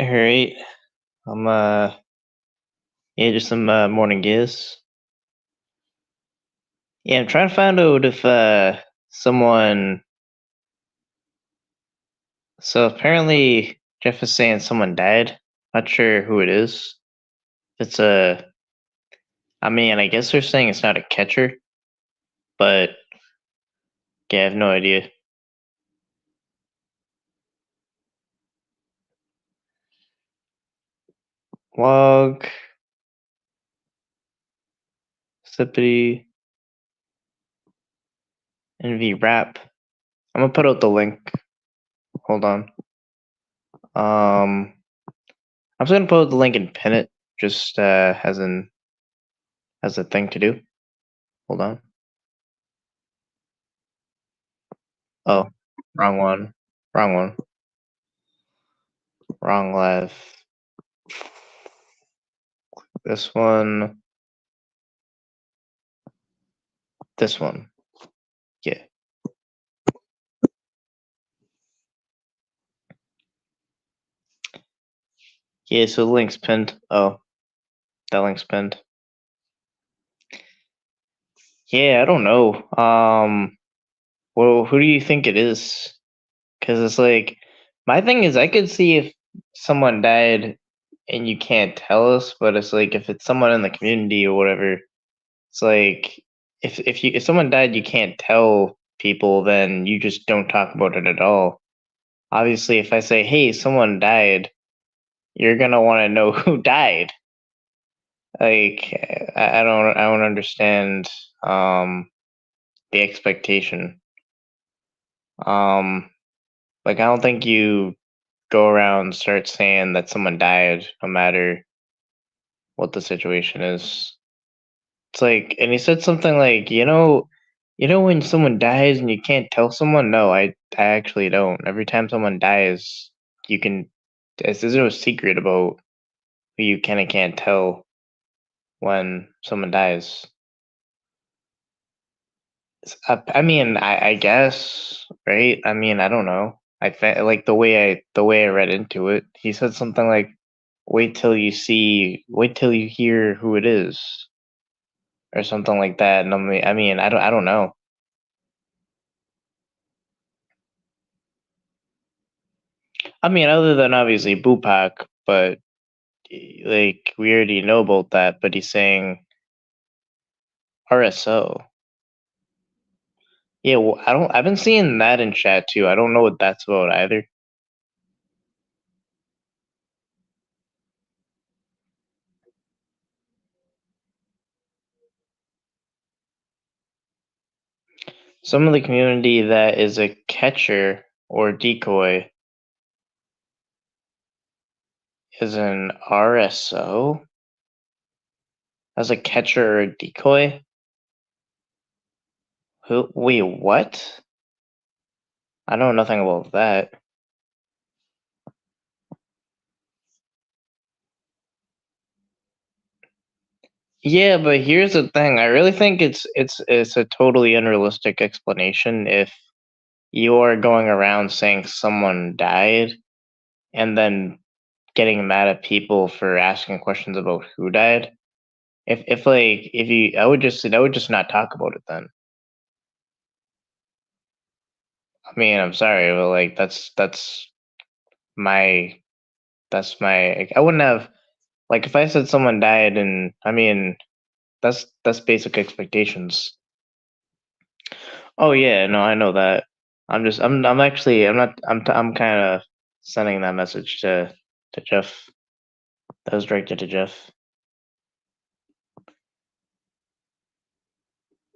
Alright. I'm yeah, just some morning yehs. Yeah, I'm trying to find out if someone so apparently Jeff is saying someone died. Not sure who it is. It's a I mean, I guess they're saying it's not a catcher, but yeah, I have no idea. Log, Sippity, NV wrap. I'm gonna put out the link. Hold on. I'm just gonna put out the link and pin it just as a thing to do. Hold on. Oh, wrong one. Wrong one. Wrong live. This one. This one. Yeah. Yeah, so the link's pinned. Oh, that link's pinned. Yeah, I don't know. Well, who do you think it is? Because it's like, my thing is, I could see if someone died and you can't tell us, but it's like if it's someone in the community or whatever, it's like if someone died, you can't tell people, then you just don't talk about it at all. Obviously, if I say, "Hey, someone died," you're gonna want to know who died. Like, I don't understand the expectation. Um, like, I don't think you go around and start saying that someone died, no matter what the situation is. It's like, and he said something like, when someone dies and you can't tell someone. No, I actually don't. Every time someone dies, you can. There's no secret about who you can and can't tell when someone dies. I mean, I guess, right? I mean, I don't know. I think like the way I read into it. He said something like, wait till you hear who it is," or something like that. And I mean, I don't know. I mean, other than obviously Bupak, but like we already know about that. But he's saying RSO. Yeah, well, I've been seeing that in chat too. I don't know what that's about either. Some of the community that is a catcher or decoy is an RSO as a catcher or a decoy. Who? Wait, what? I know nothing about that. Yeah, but here's the thing. I really think it's a totally unrealistic explanation if you are going around saying someone died and then getting mad at people for asking questions about who died. If like if you I would just not talk about it then. I mean, I'm sorry, but like my that's my I wouldn't have, like, if I said someone died, and I mean that's basic expectations. Oh yeah, no, I know that. I'm actually I'm not I'm kind of sending that message to Jeff. That was directed to Jeff.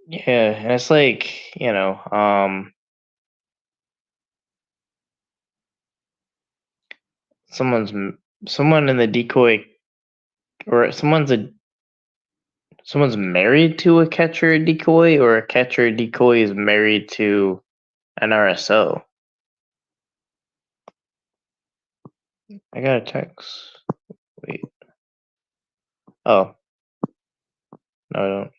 Yeah, and it's like, someone's someone in the decoy, or someone's married to a catcher or decoy, or a catcher or decoy is married to an RSO. I got a text. Wait. Oh, no, I don't.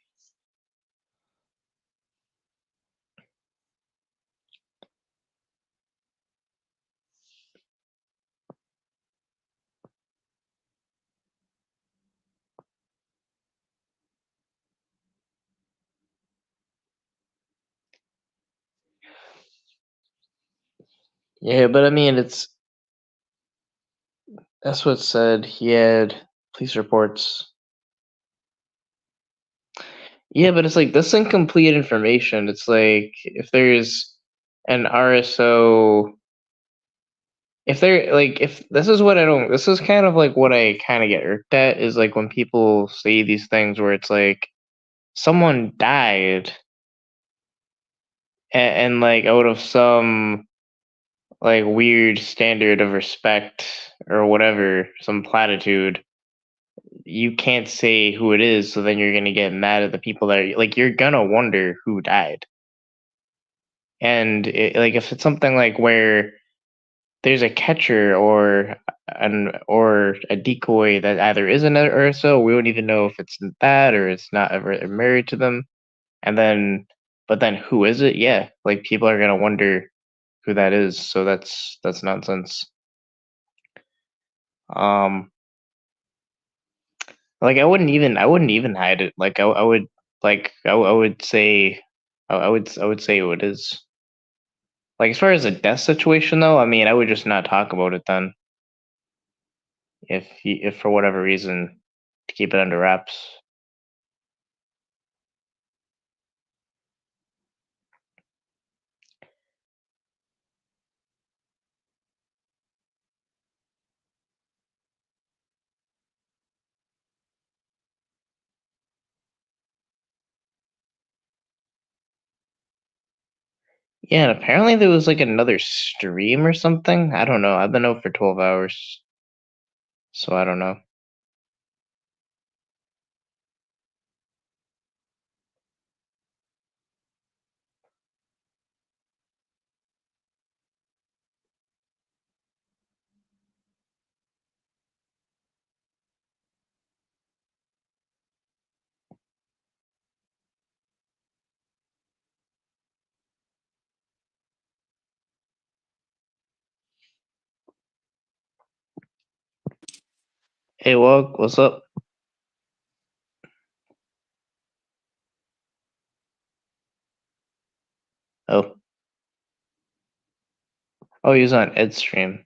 Yeah, but I mean, that's what it said. He had police reports. Yeah, but it's like that's incomplete information. It's like if there's an RSO, if this is what I don't, this is kind of like what I kind of get irked at is like when people say these things where it's like someone died and like out of some like weird standard of respect or whatever, some platitude, you can't say who it is, so then you're gonna get mad at the people that are, like you're gonna wonder who died. And like if it's something like where there's a catcher or a decoy that either isn't it or so, we don't even know if it's that or it's not ever married to them. And then, but then who is it? Yeah, like people are gonna wonder who that is. So that's nonsense. Um, like I wouldn't even hide it. Like I would I would say I would say who it is. Like as far as a death situation though, I mean I would just not talk about it then if for whatever reason to keep it under wraps. Yeah, and apparently there was like another stream or something. I don't know. I've been out for 12 hours, so I don't know. Hey, Wog, what's up? Oh, oh, he was on Ed's stream.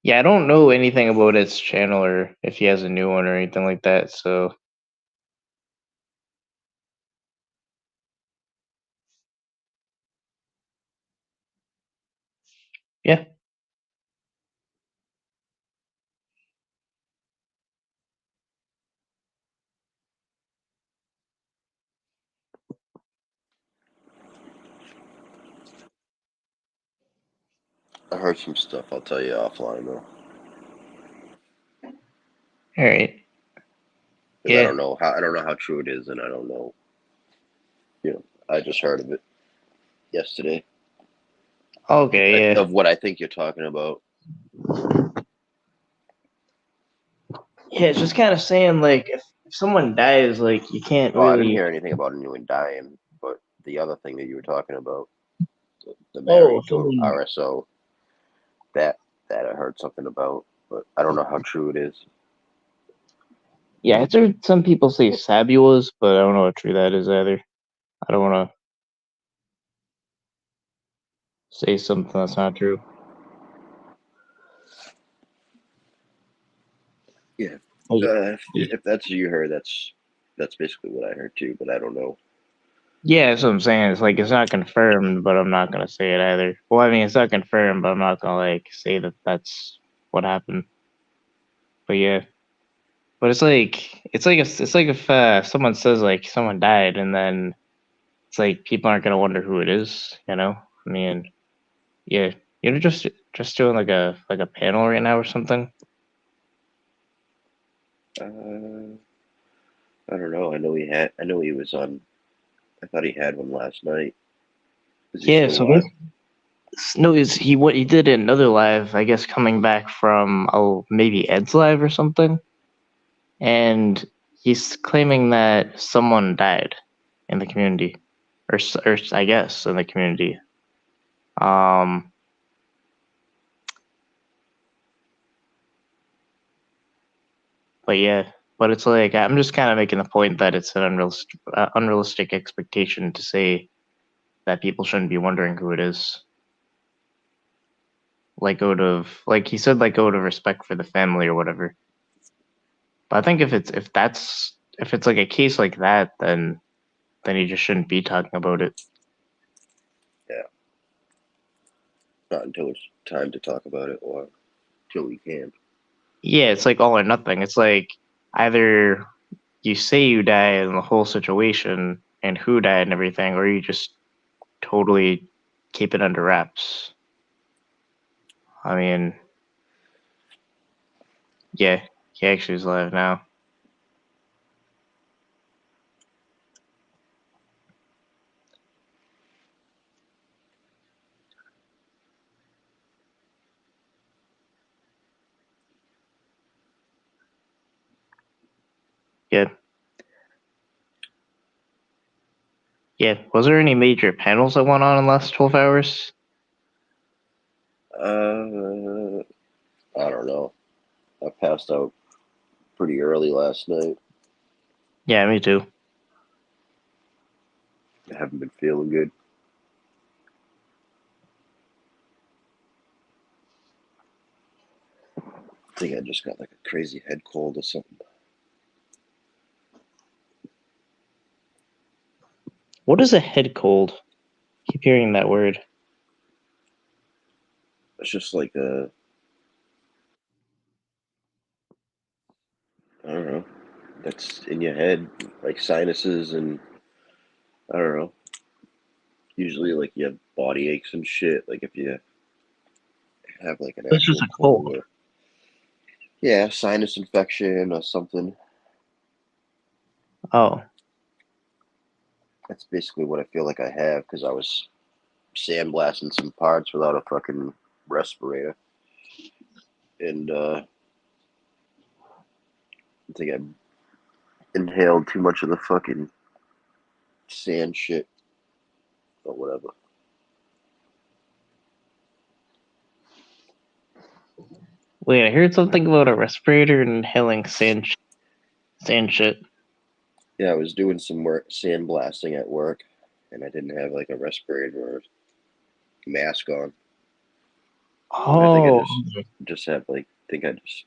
Yeah, I don't know anything about Ed's channel or if he has a new one or anything like that. So yeah, I heard some stuff. I'll tell you offline though, all right. because Yeah. I don't know how true it is, and I don't know. I just heard of it yesterday. Okay. Yeah. Of what I think you're talking about. Yeah. It's just kind of saying like if someone dies, like you can't Oh, I didn't really. hear anything about anyone dying, but the other thing that you were talking about, the Oh, married to someone. RSO, that that I heard something about, but I don't know how true it is. Yeah, I've heard some people say Sabulas, but I don't know how true that is either. I don't want to say something that's not true. Yeah, Like, if that's what you heard, that's basically what I heard too, but I don't know. yeah, that's what I'm saying. It's like it's not confirmed, but I'm not gonna say it either. Well, I mean, it's not confirmed, but I'm not gonna like say that that's what happened. But yeah, but it's like if someone says like someone died, and then it's like people aren't gonna wonder who it is. You know? I mean, yeah, just doing like a panel right now or something. Uh, I don't know. I know he was on. I thought he had one last night. Is he Yeah, still so live? no, is he what he did another live? I guess coming back from maybe Ed's live or something, and he's claiming that someone died in the community, or I guess in the community. Um, but yeah, but it's like I'm just kind of making the point that it's an unrealistic expectation to say that people shouldn't be wondering who it is. like out of like he said like out of respect for the family or whatever. But I think if it's like a case like that, then you just shouldn't be talking about it. Yeah, not until it's time to talk about it or till we can. Yeah, it's like all or nothing. It's like either you say you died in the whole situation and who died and everything, or you just totally keep it under wraps. I mean, yeah, he actually is alive now. Yeah. Yeah. Was there any major panels that went on in the last 12 hours? I don't know. I passed out pretty early last night. Yeah, me too. I haven't been feeling good. I think I just got like a crazy head cold or something. What is a head cold? Keep hearing that word. It's just like I don't know. That's in your head, like sinuses and I don't know. Usually, like you have body aches and shit. Like if you have like an It's just actual a cold cold. or yeah, sinus infection or something. Oh. That's basically what I feel like I have because I was sandblasting some parts without a fucking respirator, and I think I inhaled too much of the fucking sand shit or whatever. Wait, I heard something about a respirator and inhaling sand shit. Yeah, I was doing some work sandblasting at work, and I didn't have like a respirator or mask on. And I think I Oh. just have like think I just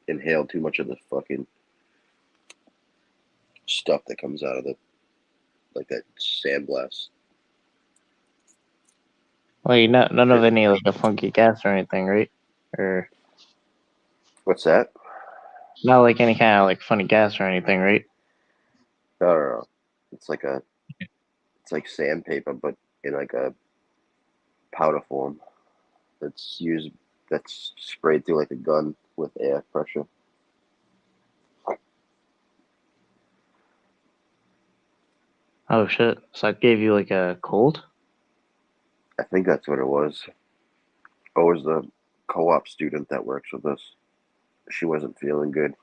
inhaled too much of the fucking stuff that comes out of the like that sandblast. Like none of any like a funky gas or anything, right? Or What's that? not like any kind of like funny gas or anything, right? I don't know. It's like a it's like sandpaper, but in like a powder form. That's used that's sprayed through like a gun with air pressure. Oh shit! So it gave you like a cold? I think that's what it was. Oh, it was the co-op student that works with us. She wasn't feeling good,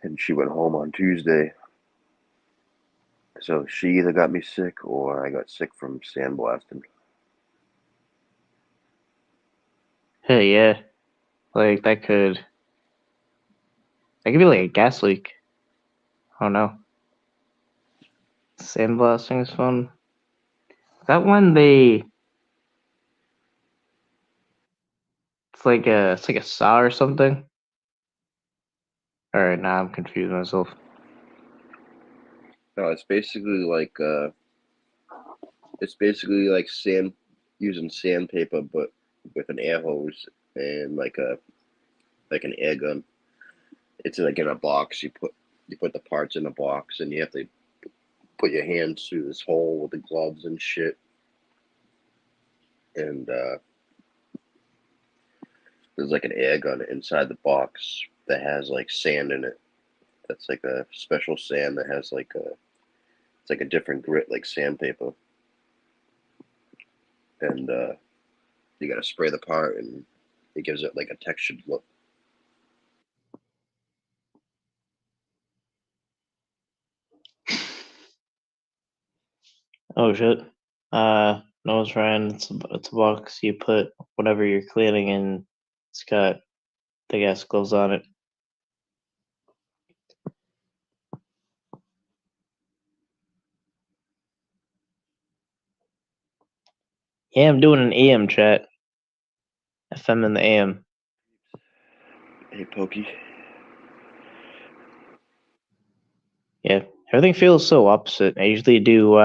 and she went home on Tuesday. So she either got me sick or I got sick from sandblasting. Hey, yeah, like that could be like a gas leak. Oh no, sandblasting is fun. Is that when it's like a saw or something? All right, now I'm confused myself. No, it's basically like sand using sandpaper, but with an air hose and like an air gun. It's like in a box. You put the parts in a box, and you have to put your hands through this hole with the gloves and shit. And there's like an air gun inside the box that has like sand in it. That's like a special sand that has like a it's like a different grit like sandpaper. And you got to spray the part, and it gives it like a textured look. Oh shit. No, it's Ryan. It's a box. You put whatever you're cleaning in. It's got the gas gloves on it. Yeah, I'm doing an AM chat. FM and the AM. Hey, Pokey. Yeah, everything feels so opposite. I usually do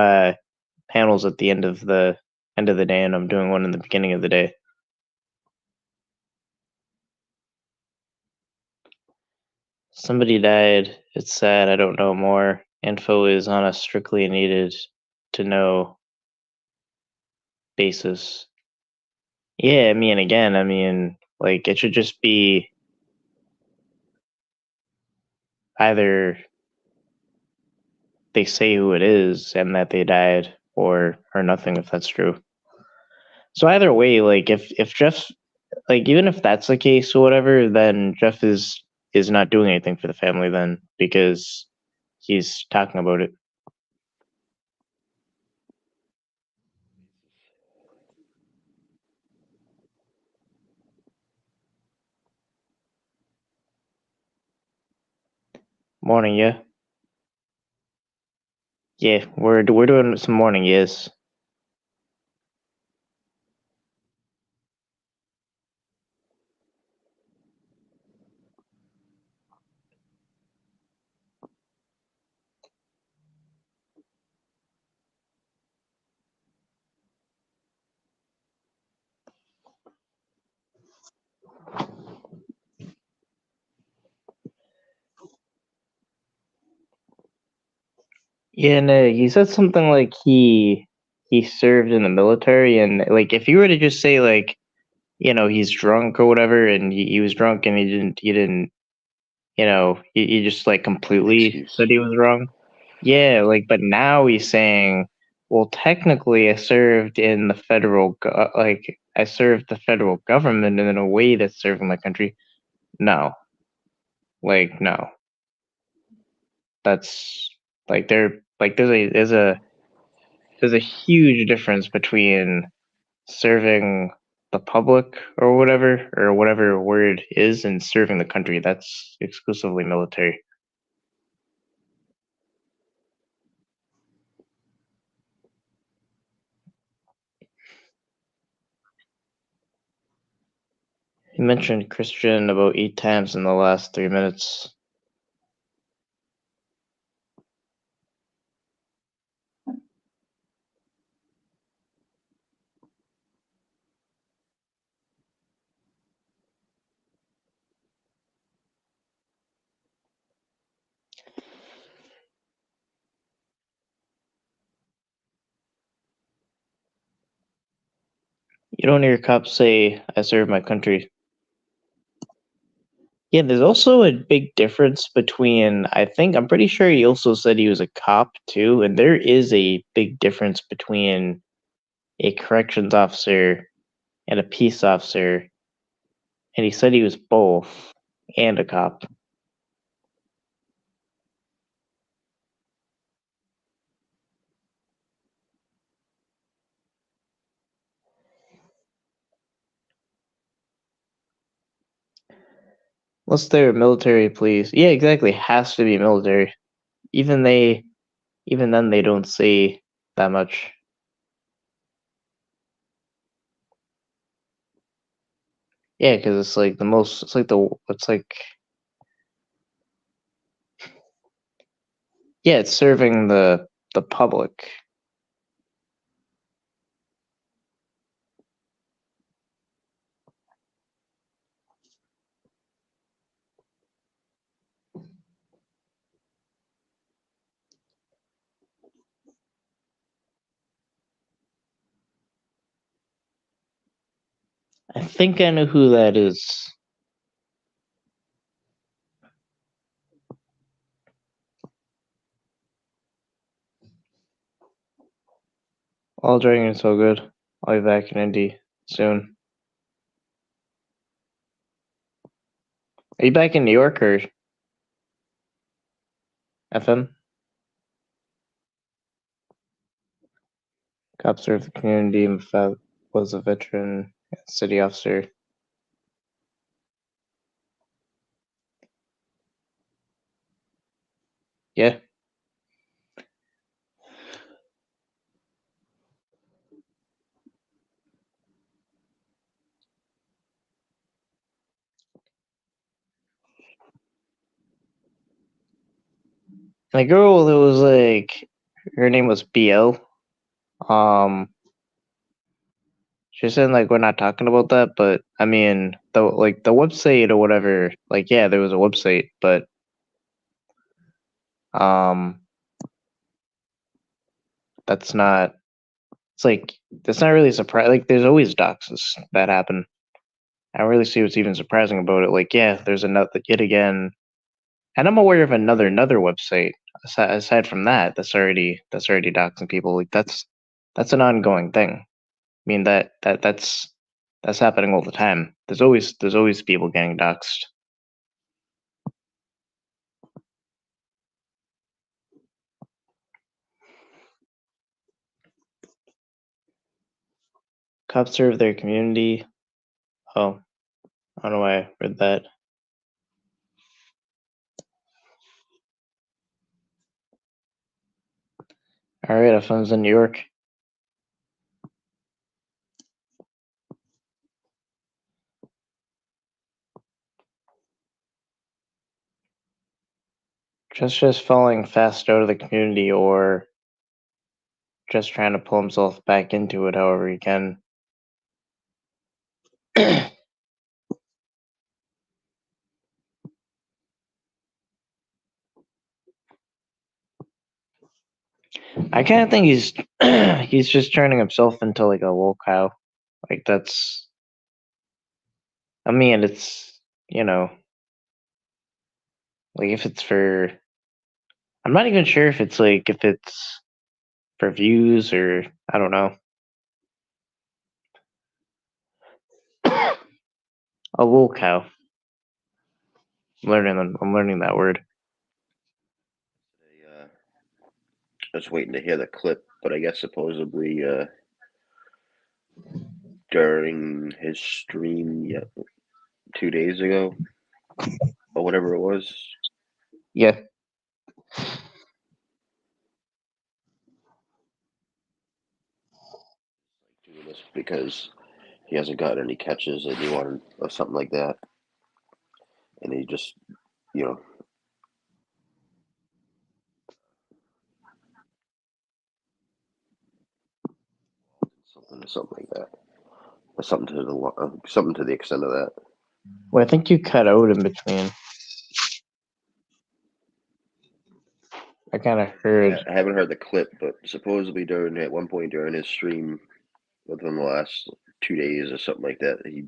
panels at the end of the day, and I'm doing one in the beginning of the day. Somebody died. It's sad. I don't know more. Info is on a strictly needed to know basis. Yeah, I mean, like, it should just be either they say who it is and that they died, or nothing if that's true. So either way, like, if Jeff, like, even if that's the case or whatever, then Jeff is not doing anything for the family then, because he's talking about it. Morning, yeah. Yeah, we're doing some morning, yes. Yeah, no, he said something like he served in the military, and like if you were to just say like, he's drunk or whatever, and he was drunk and he didn't he just like completely Excuse. said he was wrong. Yeah, like, but now he's saying, well, technically I served in the like I served the federal government in a way that's serving my country. No, like, no, that's like there's a huge difference between serving the public or whatever word is, and serving the country. That's exclusively military. You mentioned Christian about 8 times in the last 3 minutes. You don't hear cops say, I serve my country. Yeah, there's also a big difference between, I'm pretty sure he also said he was a cop too, and there is a big difference between a corrections officer and a peace officer, and he said he was both and a cop. Unless they're military police. Yeah, exactly. Has to be military. Even even then they don't say that much. Yeah, because it's like yeah, it's serving the public. I think I know who that is. All dragging so good. I'll be back in Indy soon. Are you back in New York or FM? Cop served the community. Was a veteran city officer. Yeah. the girl that was like, her name was BL. She said like we're not talking about that, but I mean the website or whatever, like yeah, there was a website, but um that's not it's like that's not really surprising. Like there's always doxes that happen. I don't really see what's even surprising about it. Like yeah, there's another yet again, and I'm aware of another website aside from that that's already doxing people. Like that's an ongoing thing. I mean that's happening all the time. There's always people getting doxed. Cops serve their community. Oh, I don't know why I read that. All right, if I was in New York. Just falling fast out of the community, or just trying to pull himself back into it however he can. I kind of think he's just turning himself into like a woke cow. Like that's. I mean, it's like if it's for. I'm not even sure if it's for views or I don't know. A woke cow. I'm learning that word. I was waiting to hear the clip, but I guess supposedly during his stream 2 days ago or whatever it was, Yeah. doing this because he hasn't gotten any catches and he wanted or something like that, and he just you know something like that, or something to the extent of that. Well, I think you cut out in between. I kind of heard. I haven't heard the clip, but supposedly at one point during his stream within the last 2 days or something like that, he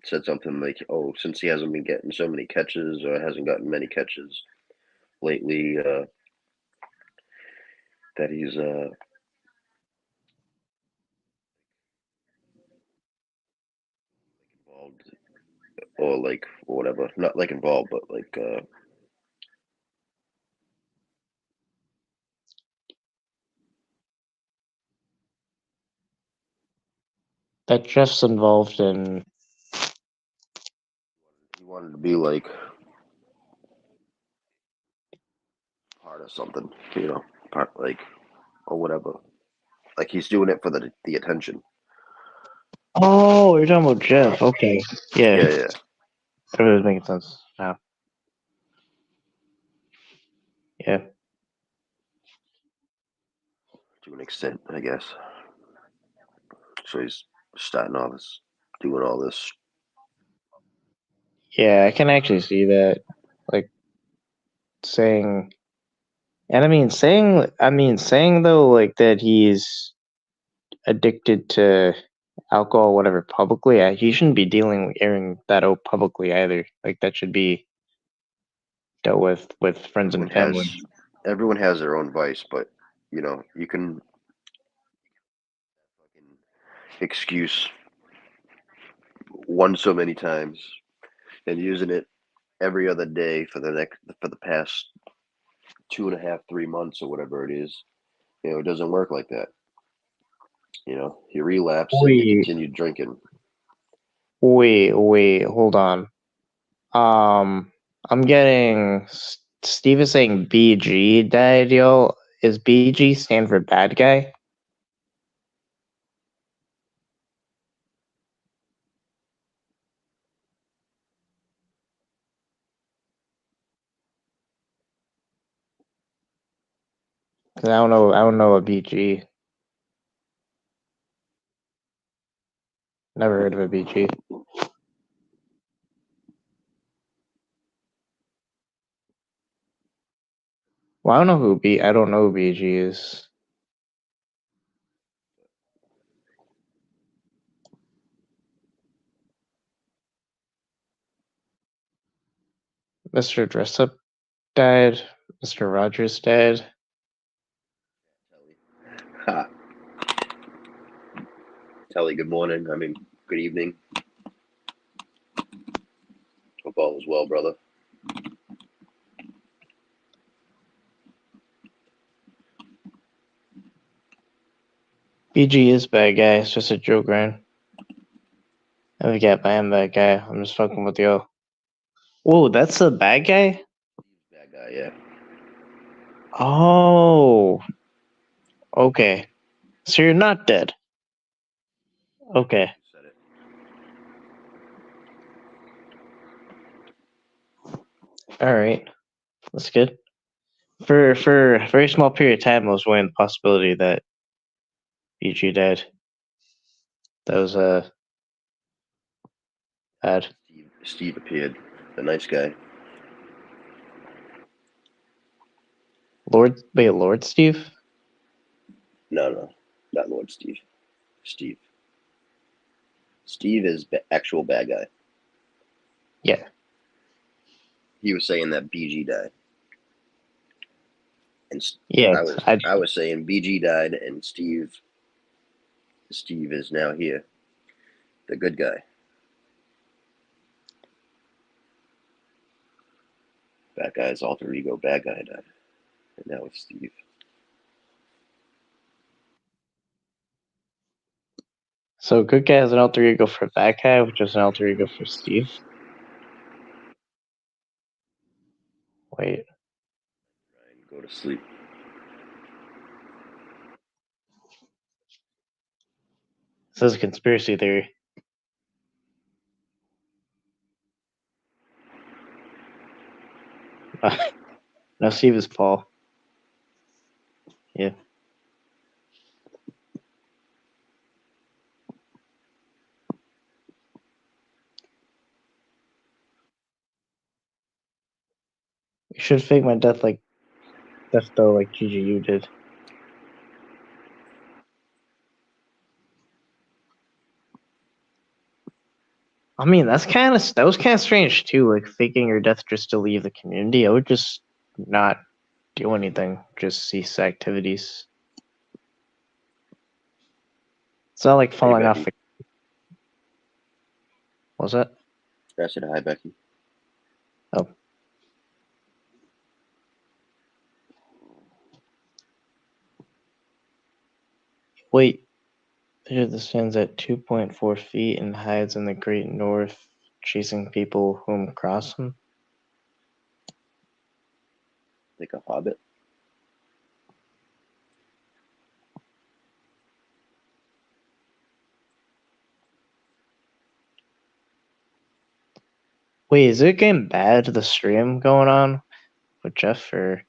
said something like, "Oh, since he hasn't been getting so many catches or hasn't gotten many catches lately, that he's involved or like whatever, not like involved, but like That Jeff's involved in. he wanted to be like part of something, part like or whatever. Like he's doing it for the attention. Oh, you're talking about Jeff. Okay. Yeah. Yeah, yeah, It was making sense now. Yeah. to an extent, I guess. So he's starting all this, doing all this. Yeah, I can actually see that. Like saying, and saying though, like that he's addicted to alcohol, whatever, publicly. He shouldn't be airing that out publicly either. Like that should be dealt with friends Everyone and family. has everyone has their own vice, but you can fucking excuse one so many times and using it every other day for the past 2.5, 3 months or whatever it is. It doesn't work like that. He relapsed and he Wait, continued drinking. wait, hold on. I'm getting Steve is saying BG died, yo. Is BG stand for bad guy? 'Cause I don't know a BG. Never heard of a BG. Well, I don't know who BG is. Mr. Dress Up died. Mr. Rogers died. Ha. Telly, good morning. I mean, good evening. Hope all is well, brother. BG is bad guy. It's just a joke, Ryan. I forget I am bad guy. I'm just fucking with y'all. Whoa, that's a bad guy? Bad guy, yeah. Oh. Okay. So you're not dead. Okay. You said it. Alright. That's good. For a very small period of time I was weighing the possibility that BG died. That was bad. Steve appeared. The nice guy. Lord Steve? No, not Lord Steve. Steve. Steve is actual bad guy. Yeah. He was saying that BG died, and Yeah. I was saying BG died, and Steve is now here, the good guy. Bad guy's alter ego. Bad guy died, and now it's Steve. So good guy has an alter ego for bad guy, which is an alter ego for Steve. Wait. Ryan, go to sleep. This is a conspiracy theory. No, Steve is Paul. Yeah. You should fake my death though, like GGU did. I mean, that was kind of strange too. Like faking your death just to leave the community. I would just not do anything, just cease activities. It's not like Hey, falling off. Becky. What was that? I said hi, Becky. Oh. Wait. This stands at 2.4 feet and hides in the Great North, chasing people whom cross him. Like a hobbit. Wait, is it getting bad, the stream going on with Jeff, or?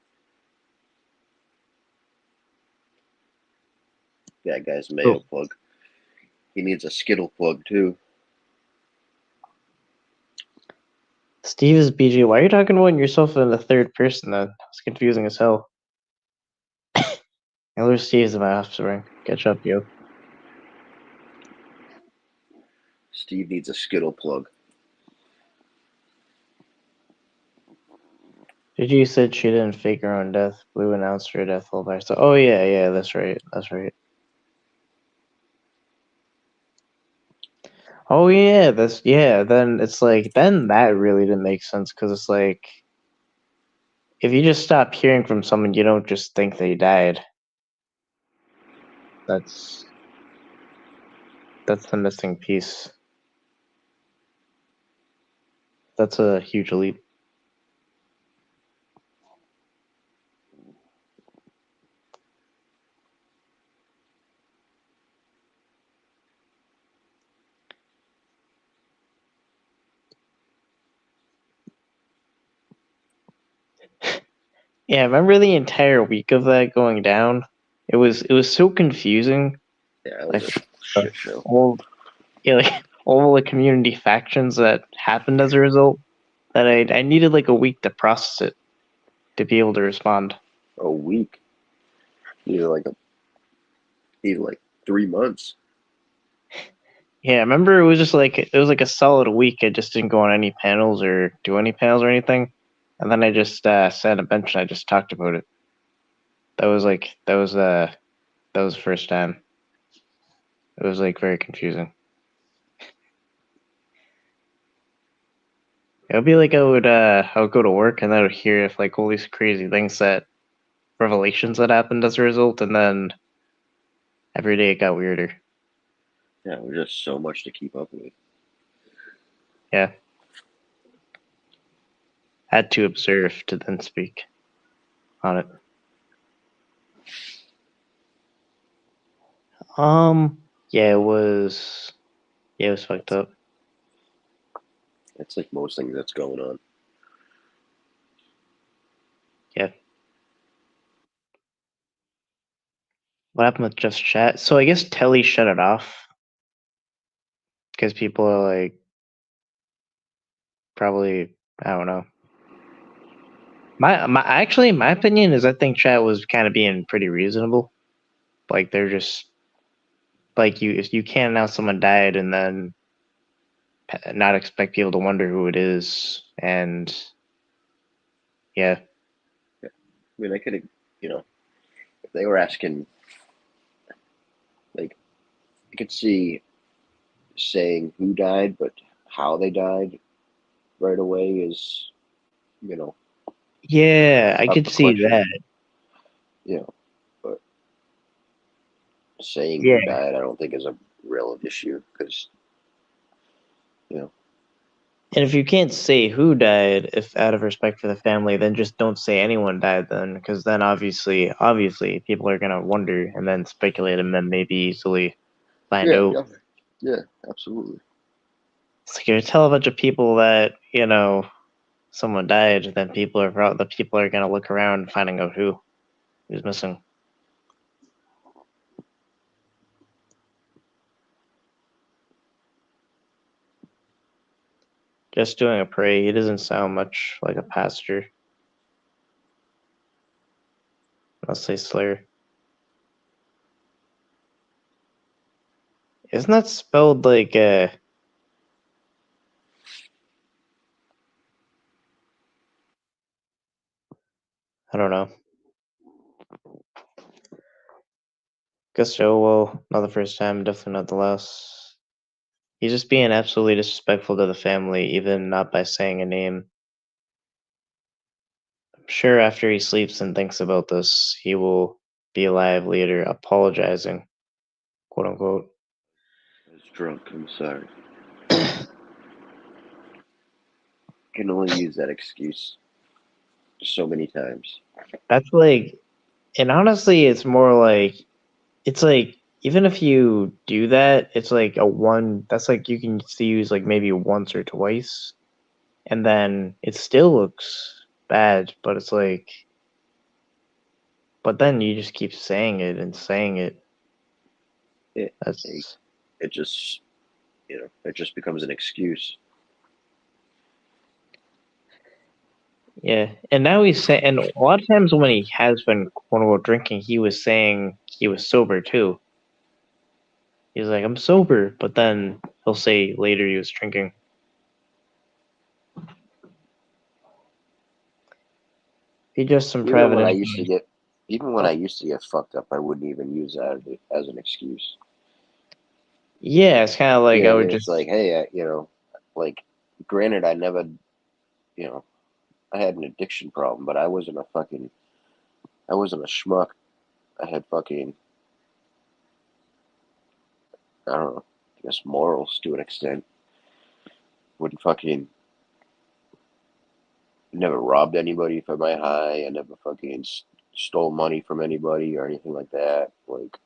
That guy's Oh. mayo plug. He needs a Skittle plug too. Steve is BG. Why are you talking about yourself in the third person then? It's confusing as hell. Elder Steve is my offspring. Catch up, yo. Steve needs a Skittle plug. BG said she didn't fake her own death. Blue announced her death all by herself. Oh yeah, that's right. That's right. Oh yeah, then it's like then that really didn't make sense because it's like if you just stop hearing from someone, you don't just think they died. That's the missing piece. That's a huge leap. Yeah, I remember the entire week of that going down. It was so confusing. Yeah, it was Like a shit show. all yeah, like all the community factions that happened as a result. That I needed like a week to process it to be able to respond. A week, either like 3 months. Yeah, I remember it was like a solid week. I just didn't go on any panels or do any panels or anything, and then I just sat on a bench and I just talked about it. That was the first time. It was like very confusing. It would be like I would go to work and I would hear if like all these crazy things that revelations that happened as a result, and then every day it got weirder. Yeah, it was just so much to keep up with. Yeah, had to observe to then speak on it. Yeah, it was. Yeah, it was fucked up. It's like most things that's going on. Yeah. What happened with Just Chat? So I guess Telly shut it off because people are like probably I don't know. My opinion is I think chat was kind of being pretty reasonable. Like they're just like you can't announce someone died and then not expect people to wonder who it is. And yeah, Yeah. I mean, I could have, you know, if they were asking, like, I could see saying who died, but how they died right away is, you know, yeah, I up could for see question. that. You know, but saying Yeah, who died, I don't think is a real issue because, you know, and if you can't say who died, if out of respect for the family, then just don't say anyone died. Then, because then obviously, people are gonna wonder and then speculate and then maybe easily find yeah, out. yeah, yeah, absolutely. It's like if you tell a bunch of people that someone died, then the people are gonna look around finding out who's missing. Just doing a pray. He doesn't sound much like a pastor. I'll say Slayer. Isn't that spelled like I don't know. Guess so. Well, not the first time, definitely not the last. He's just being absolutely disrespectful to the family, even not by saying a name. I'm sure after he sleeps and thinks about this, he will be alive later, apologizing, quote unquote. I was drunk. I'm sorry. Can only use that excuse so many times. That's like, and honestly, it's like even if you do that, it's like a one. That's like you can use like maybe once or twice, and then it still looks bad. But it's like, but then you just keep saying it and saying it. It, it, That's it just, it just becomes an excuse. yeah. And now he's saying, and a lot of times when he has been quote unquote drinking, he was saying he was sober too. He's like, I'm sober, but then he'll say later he was drinking. He just some Even private when I used to information. get, even when I Oh, used to get fucked up, I wouldn't even use that as an excuse. yeah, it's kind of You like know I what I would mean? It's just like, hey, like, granted, I never, you know, I had an addiction problem, but I wasn't a schmuck. I had fucking, I don't know, I guess morals to an extent. Wouldn't fucking, never robbed anybody for my high. I never fucking stole money from anybody or anything like that. Like,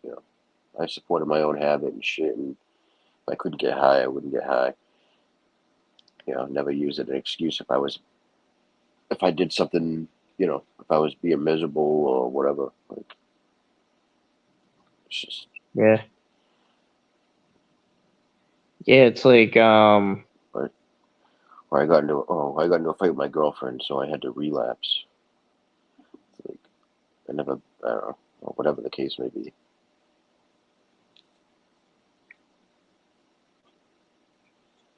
you know, I supported my own habit and shit. And if I couldn't get high, I wouldn't get high. Never use it as an excuse if I did something if I was being miserable or whatever. Like, it's just Yeah. Yeah, it's like or, I got into a fight with my girlfriend, so I had to relapse. Like I never, I don't know, or whatever the case may be.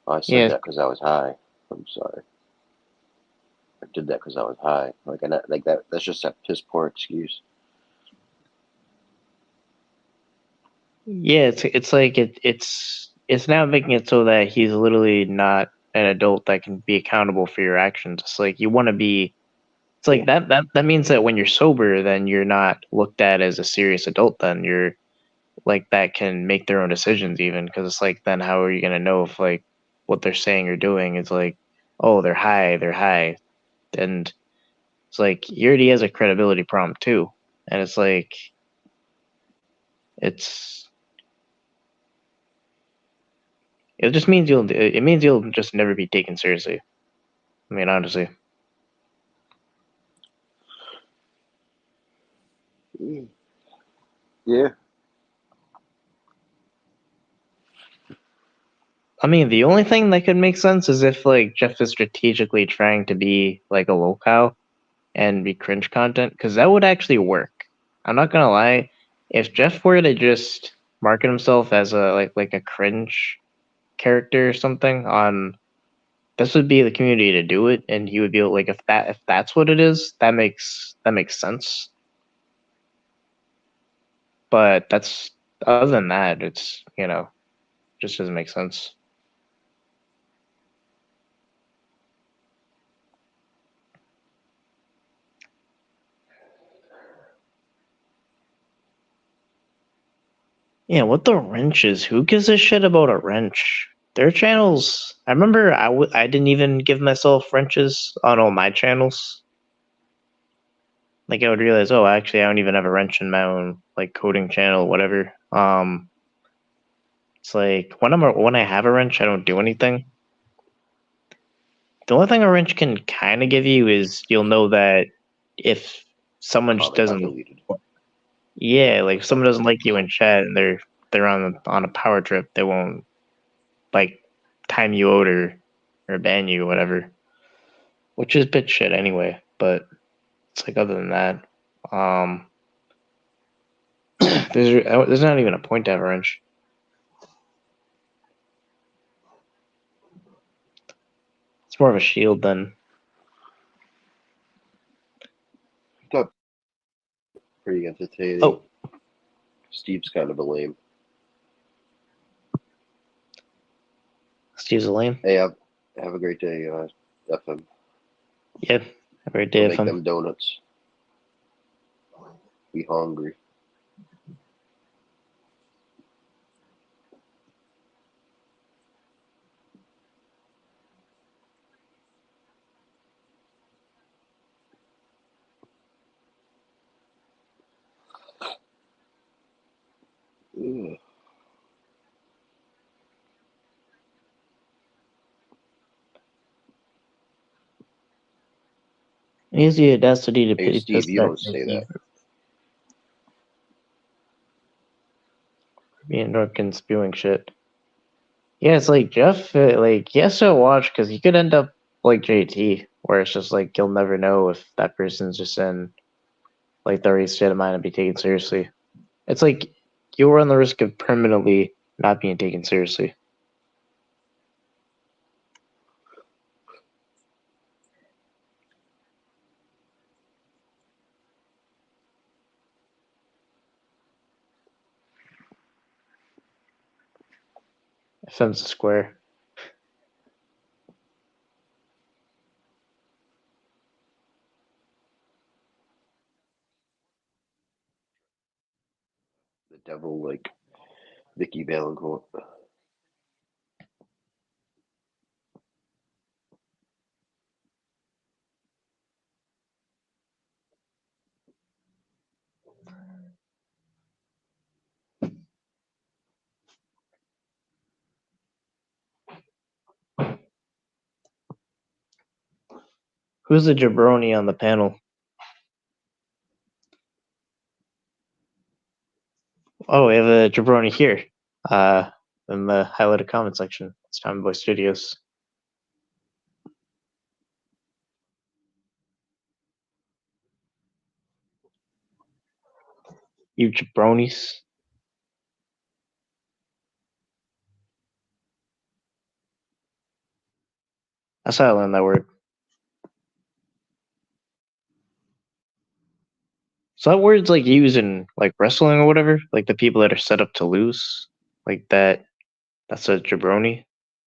I said yeah, that because I was high. I'm sorry. I did that because I was high. Like like that. That's just a piss poor excuse. yeah, it's like it's now making it so that he's literally not an adult that can be accountable for your actions. It's like you want to be. It's Yeah. like that means that when you're sober, then you're not looked at as a serious adult. Then you're like that can make their own decisions even because it's like then how are you gonna know if like what they're saying or doing is like oh they're high and it's like he already has a credibility problem too and it's like it's it just means you'll just never be taken seriously. I mean honestly. Yeah. I mean the only thing that could make sense is if like Jeff is strategically trying to be like a locale and be cringe content because that would actually work. I'm not gonna lie. If Jeff were to just market himself as a like a cringe character or something on this would be the community to do it, and he would be like if that's what it is, that makes sense. But that's other than that, it's just doesn't make sense. Yeah, what the wrench is? Who gives a shit about a wrench? Their channels. I remember I didn't even give myself wrenches on all my channels. Like I would realize, oh, actually, I don't even have a wrench in my own like coding channel, whatever. It's like when I have a wrench, I don't do anything. The only thing a wrench can kind of give you is you'll know that if someone Oh, just they got doesn't, deleted. yeah, like if someone doesn't like you in chat and they're on a power trip, they won't like time you out or ban you or whatever, which is bit shit anyway. But it's like other than that, um, there's not even a point to have a wrench. It's more of a shield than. I thought pretty entertaining. Oh, Steve's kind of a lame. Steve's a lame. Hey, have a great day, FM. Yeah, have a great Go day, make fun. them donuts. Be hungry. Ugh. He has the audacity to Hey, piss Steve, you that don't say Nikki that. for being drunk and spewing shit. Yeah, it's like Jeff, like he has to watch because he could end up like JT, where it's just like you'll never know if that person's just in like the right state of mind to be taken seriously. It's like you run the risk of permanently not being taken seriously. FM's a square. The devil, like Vicky Valancourt. Who's the jabroni on the panel? Oh, we have a jabroni here. In the highlighted comment section. It's Tommy Boy Studios. You jabronis. That's how I learned that word. So that word's like used in like wrestling or whatever, like the people that are set up to lose, like that. That's a jabroni,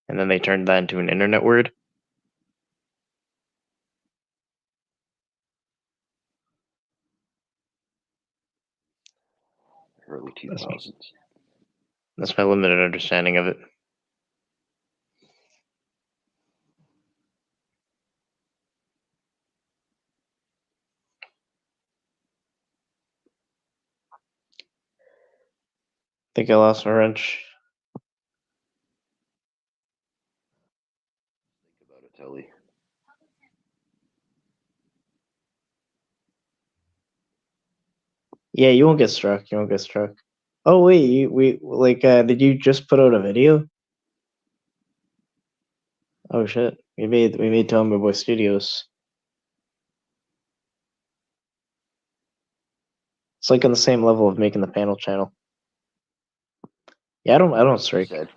and then they turned that into an internet word. Early 2000s. That's my limited understanding of it. I think I lost my wrench. Think about it, Telly. Yeah, you won't get struck. You won't get struck. Oh wait, did you just put out a video? Oh shit, we made Tommy Boy Studios. It's like on the same level of making the panel channel. Yeah, I don't strike. Said.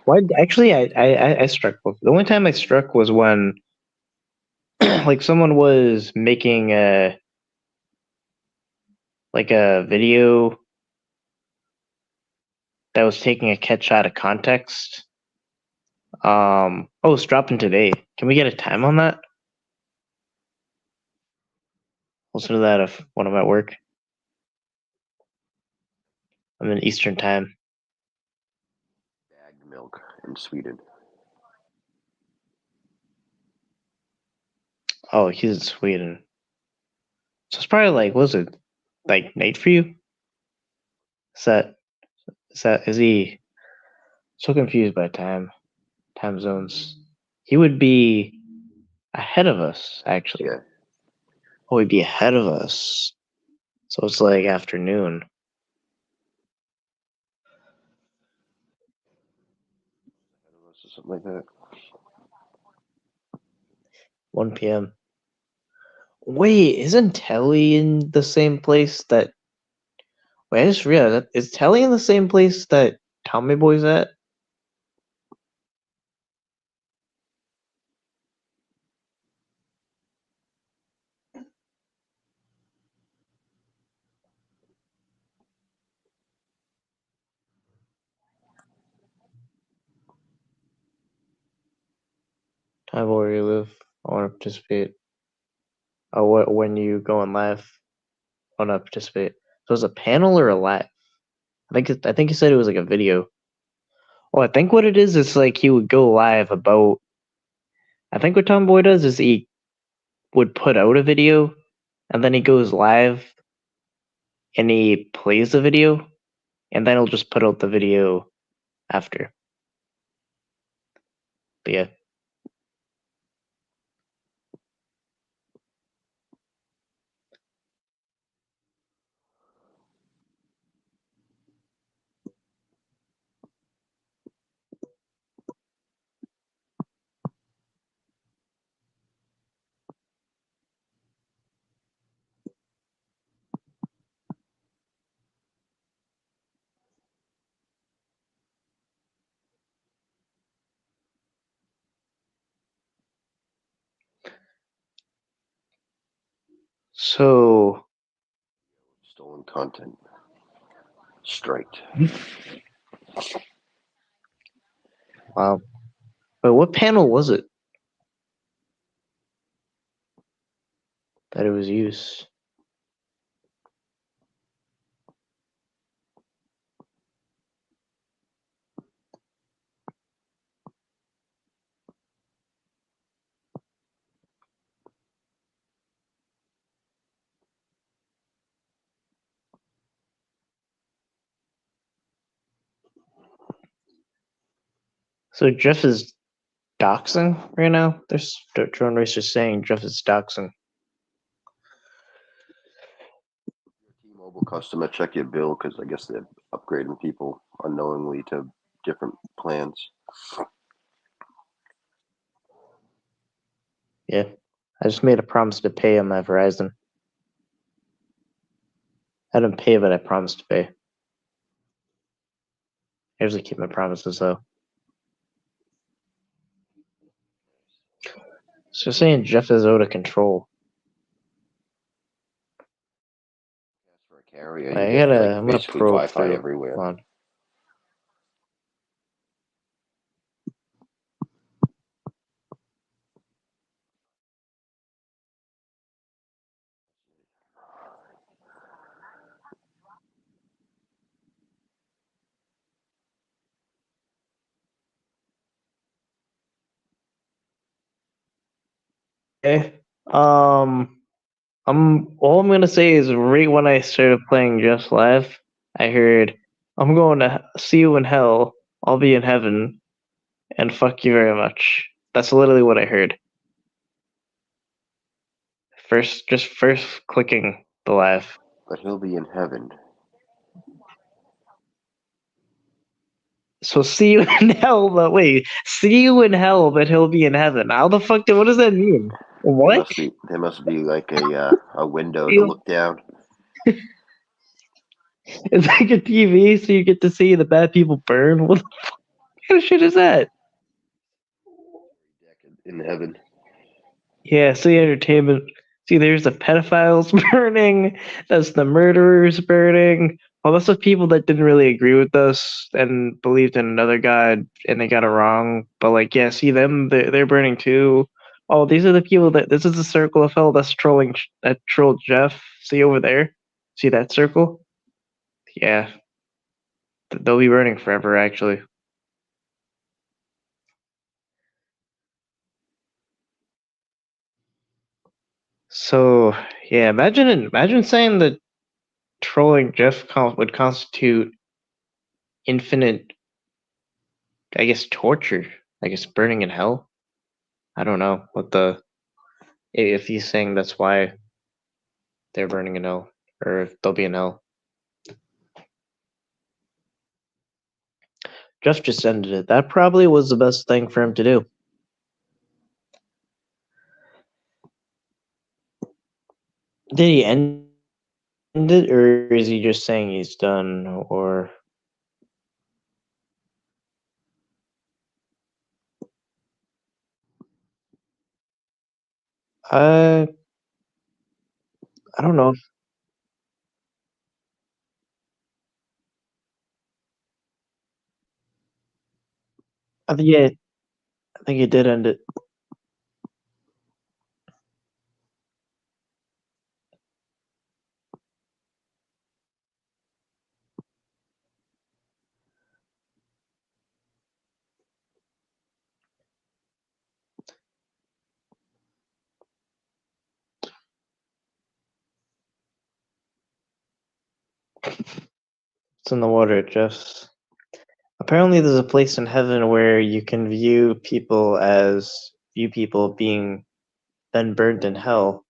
Why? Actually, I struck. The only time I struck was when, like, someone was making a video that was taking a catch out of context. Oh, it's dropping today. Can we get a time on that? Listen to that if when I'm at work. I'm in Eastern time. Bagged milk in Sweden. Oh, he's in Sweden. So it's probably like, was it like night for you? Is he so confused by time zones? He would be ahead of us, actually. Yeah. Oh, he'd be ahead of us. So it's like afternoon. Or something like that. 1 p.m. Wait, isn't Telly in the same place that? Wait, I just realized that is Telly in the same place that Tommy Boy's at? Tommy Boy, where you live? I want to participate. Oh, what when you go on live? I want to participate. So it's a panel or a live? I think he said it was like a video. Oh, I think what it is like he would go live about. I think what Tom Boy does is he would put out a video, and then he goes live, and he plays the video, and then he'll just put out the video after. But yeah. So Stolen content. Striked. wow. But what panel was it that it was used? So Jeff is doxing right now? There's drone racers saying Jeff is doxing. T-Mobile customer, check your bill because I guess they're upgrading people unknowingly to different plans. Yeah. I just made a promise to pay on my Verizon. I didn't pay, but I promised to pay. I usually keep my promises, though. So saying Jeff is out of control. For a carrier, you I get gotta. like I'm gonna basically probe Wi-Fi through. everywhere. Hold on. Okay. All I'm gonna say is right when I started playing Just Live, I heard, "I'm going to see you in hell. I'll be in heaven, and fuck you very much." That's literally what I heard. First clicking the live. But he'll be in heaven. So see you in hell, but wait, see you in hell, but he'll be in heaven. How the fuck? What does that mean? What? There must be like a window to look down. It's like a TV, so you get to see the bad people burn. What the kind of shit is that? In heaven. Yeah, see entertainment. See, there's the pedophiles burning. That's the murderers burning. Well, that's the people that didn't really agree with us and believed in another god and they got it wrong. But like, yeah, see them, they're burning too. Oh, these are the people that. This is the circle of hell that's trolling. That trolled Jeff. See over there. See that circle? Yeah, they'll be burning forever. Actually. So yeah, imagine saying that trolling Jeff would constitute infinite, I guess, torture. I guess burning in hell. I don't know what the if he's saying that's why they're burning in hell or if they'll be in hell. Jeff just ended it. That probably was the best thing for him to do. Did he end it, or is he just saying he's done? Or I I don't know. I think yeah, I think he did end it. It's in the water, Jeff. Apparently, there's a place in heaven where you can view people being then burned in hell.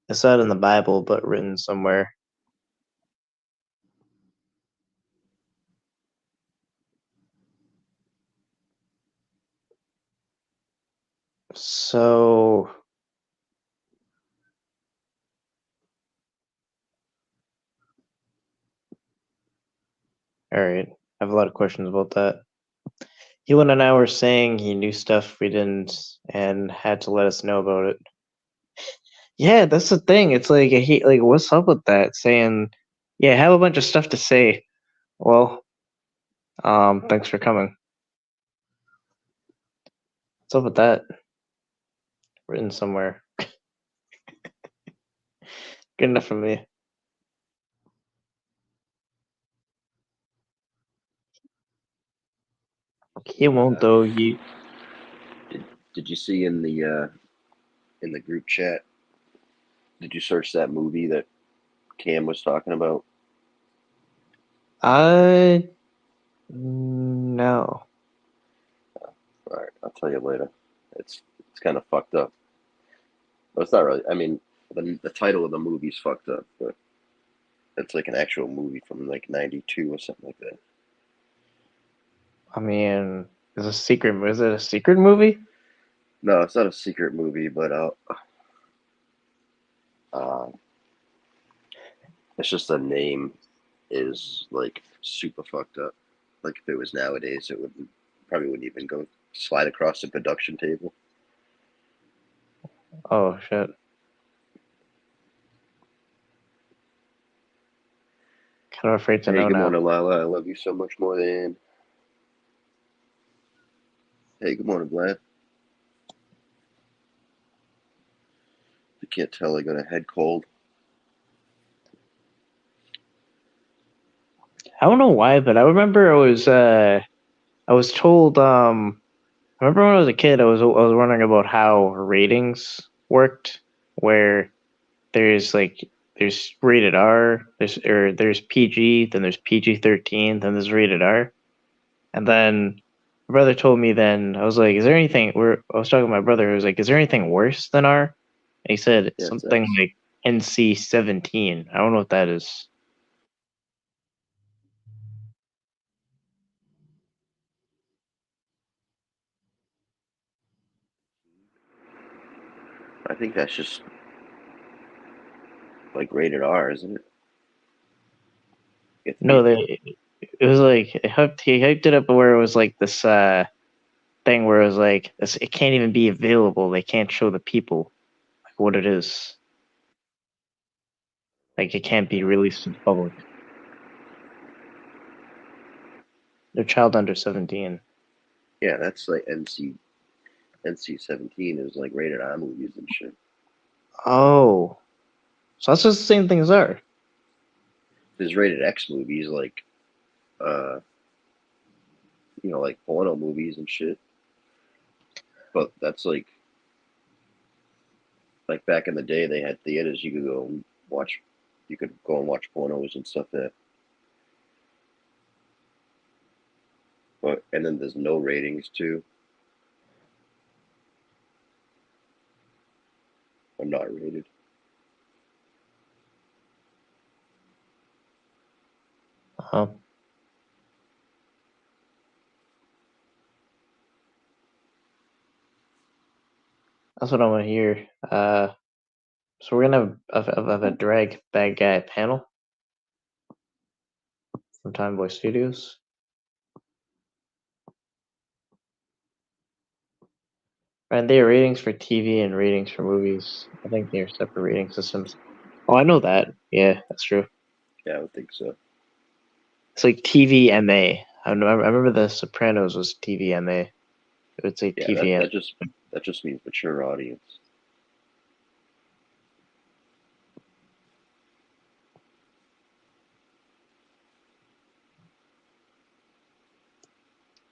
It's not in the Bible, but written somewhere. So, all right. I have a lot of questions about that. Hewlin and I were saying he knew stuff we didn't and had to let us know about it. Yeah, that's the thing. It's like what's up with that? Saying, yeah, I have a bunch of stuff to say. Well, thanks for coming. What's up with that? Written somewhere. Good enough for me. He won't though. Did you see in the group chat? Did you search that movie that Cam was talking about? I no. All right, I'll tell you later. It's kind of fucked up. Well, it's not really. I mean, the title of the movie's fucked up, but It's like an actual movie from like '92 or something like that. I mean, is a secret? Is it a secret movie? No, it's not a secret movie, but uh, it's just the name is like super fucked up. Like if it was nowadays, it would probably wouldn't even go slide across the production table. Oh shit! Kind of afraid to Hey, know good now. morning, Lila. I love you so much more than. Hey, good morning, Vlad. You can't tell I got a head cold. I don't know why, but I remember I was told I remember when I was a kid, I was wondering about how ratings worked, where there's like there's rated R, there's PG, then there's PG-13, then there's rated R, and then my brother told me. Then I was like, "Is there anything?" I was talking to my brother. I was like, "Is there anything worse than R?" And he said Yeah, it's something X. like NC-17. I don't know what that is. I think that's just like rated R, isn't it? It's No, maybe. it was like he hyped it up where it was like this thing where it was like it can't even be available. They can't show the people like what it is. Like it can't be released to the public. They're child under 17. Yeah, that's like NC-17 is like rated R movies and shit. Oh, so that's just the same thing as R. There's rated X movies uh like porno movies and shit. But that's like back in the day they had theaters you could go and watch you could go and watch pornos and stuff there. But and then there's no ratings too. Or not rated. Uh, that's what I want to hear. So we're gonna have a drag bad guy panel from Time Boy Studios. And they have ratings for TV and ratings for movies. I think they're separate rating systems. Oh, I know that. Yeah, that's true. Yeah, I would think so. It's like TVMA. I remember The Sopranos was TVMA. It would say Yeah, that TVM. that just means mature audience.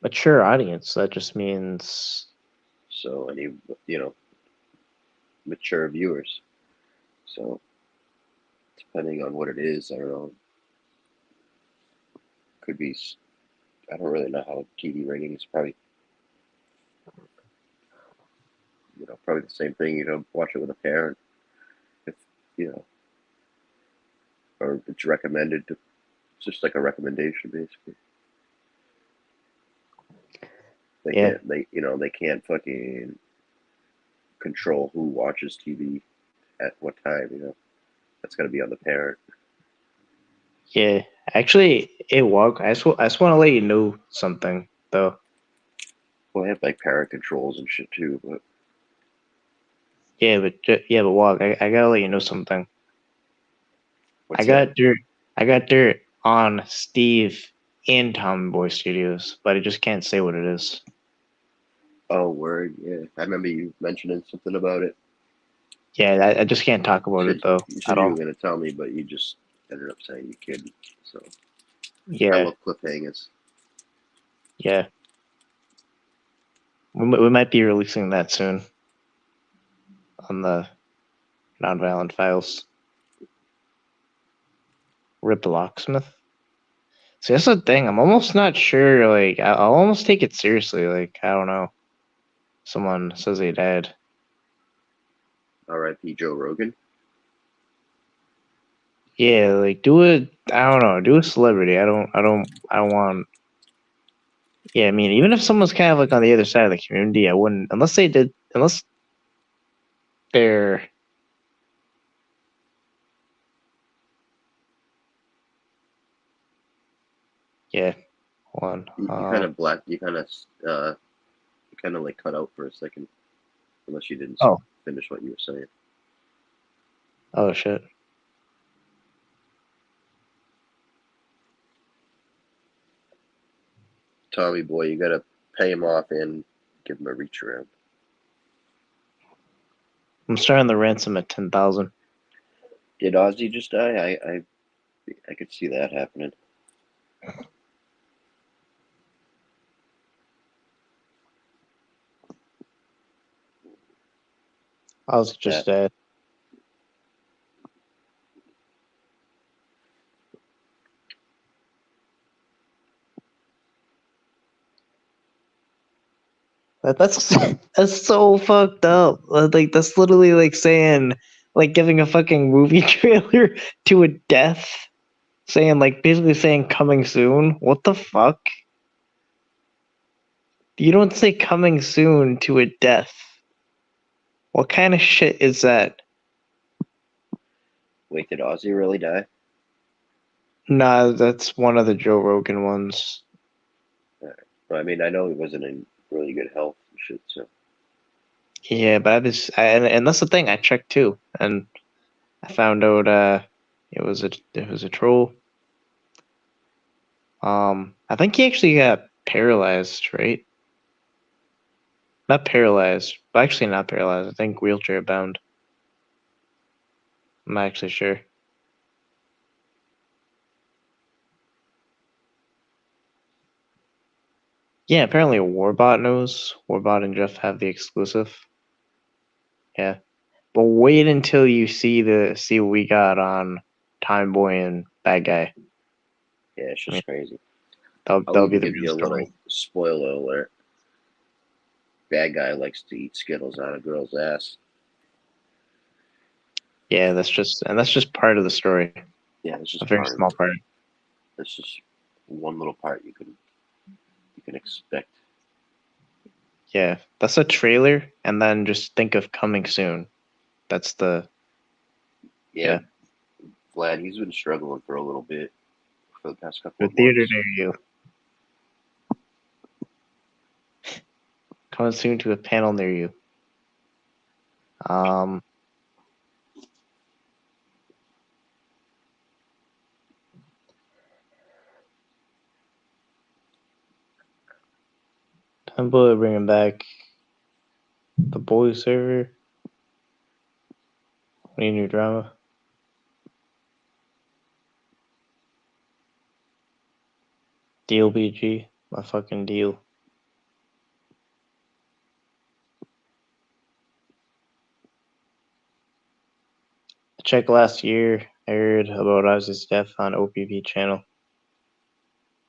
Mature audience. That just means So any you know mature viewers. So depending on what it is, I don't know. Could be. I don't really know how TV ratings probably probably the same thing. Watch it with a parent if you know, or it's recommended to. It's just like a recommendation basically. They yeah, can't they can't fucking control who watches TV at what time. That's got to be on the parent. yeah. Actually, it walk. I just want to let you know something though. Well, they have like parent controls and shit too. But Yeah, but walk. I gotta let you know something. I what's that? got dirt. I got dirt on Steve in Tommy Boy Studios, but I just can't say what it is. Oh, word. Yeah, I remember you mentioning something about it. Yeah, I just can't talk You about it said though you said at you were all. gonna tell me, but you just ended up saying you couldn't. So I Yeah, love cliffhangers. yeah. We might be releasing that soon on the Nonviolent Files. Rip the Locksmith. See, that's the thing. I'm almost not sure. Like, I'll almost take it seriously. Like, I don't know. Someone says they died. R.I.P. Joe Rogan. Yeah, like do it. I don't know. Do a celebrity. I don't want. Yeah, I mean, even if someone's kind of like on the other side of the community, I wouldn't unless they did unless they're yeah. Hold You on. kind of black. You kind of like cut out for a second, unless you didn't Oh. finish what you were saying. Oh shit. Tommy boy, you gotta pay him off and give him a reach around. I'm starting the ransom at 10,000. Did Ozzy just die? I could see that happening. I was That just that's that's so fucked up. Like that's literally like saying like giving a fucking movie trailer to a death, saying like basically saying coming soon. What the fuck? You don't say coming soon to a death. What kind of shit is that? Wait, did Ozzy really die? Nah, that's one of the Joe Rogan ones. Well, I mean, I know he wasn't in really good health and shit. So Yeah, but and that's the thing. I checked too, and I found out it was a troll. I think he actually got paralyzed, right? Not paralyzed, but actually not paralyzed. I think wheelchair bound. I'm not actually sure. Yeah, apparently Warbot knows. Warbot and Jeff have the exclusive. Yeah, but wait until you see what we got on Time Boy and Bad Guy. yeah, it's I mean, just crazy. I'll that'll be even the give real you a story. little spoiler alert. Bad guy likes to eat Skittles out of girl's ass. Yeah, that's just part of the story. Yeah, it's A just very part of small it. part. That's just one little part you can expect. Yeah, that's a trailer, and then just think of coming soon. That's the Yeah, yeah. Vlad, he's been struggling for a little bit for the past couple The of theater months. near you. Coming soon to a panel near you. Um, Temple bringing back the boy server. Any new drama? Deal BG, my fucking deal. I checked last year. I heard about Ozzy's death on OPP channel.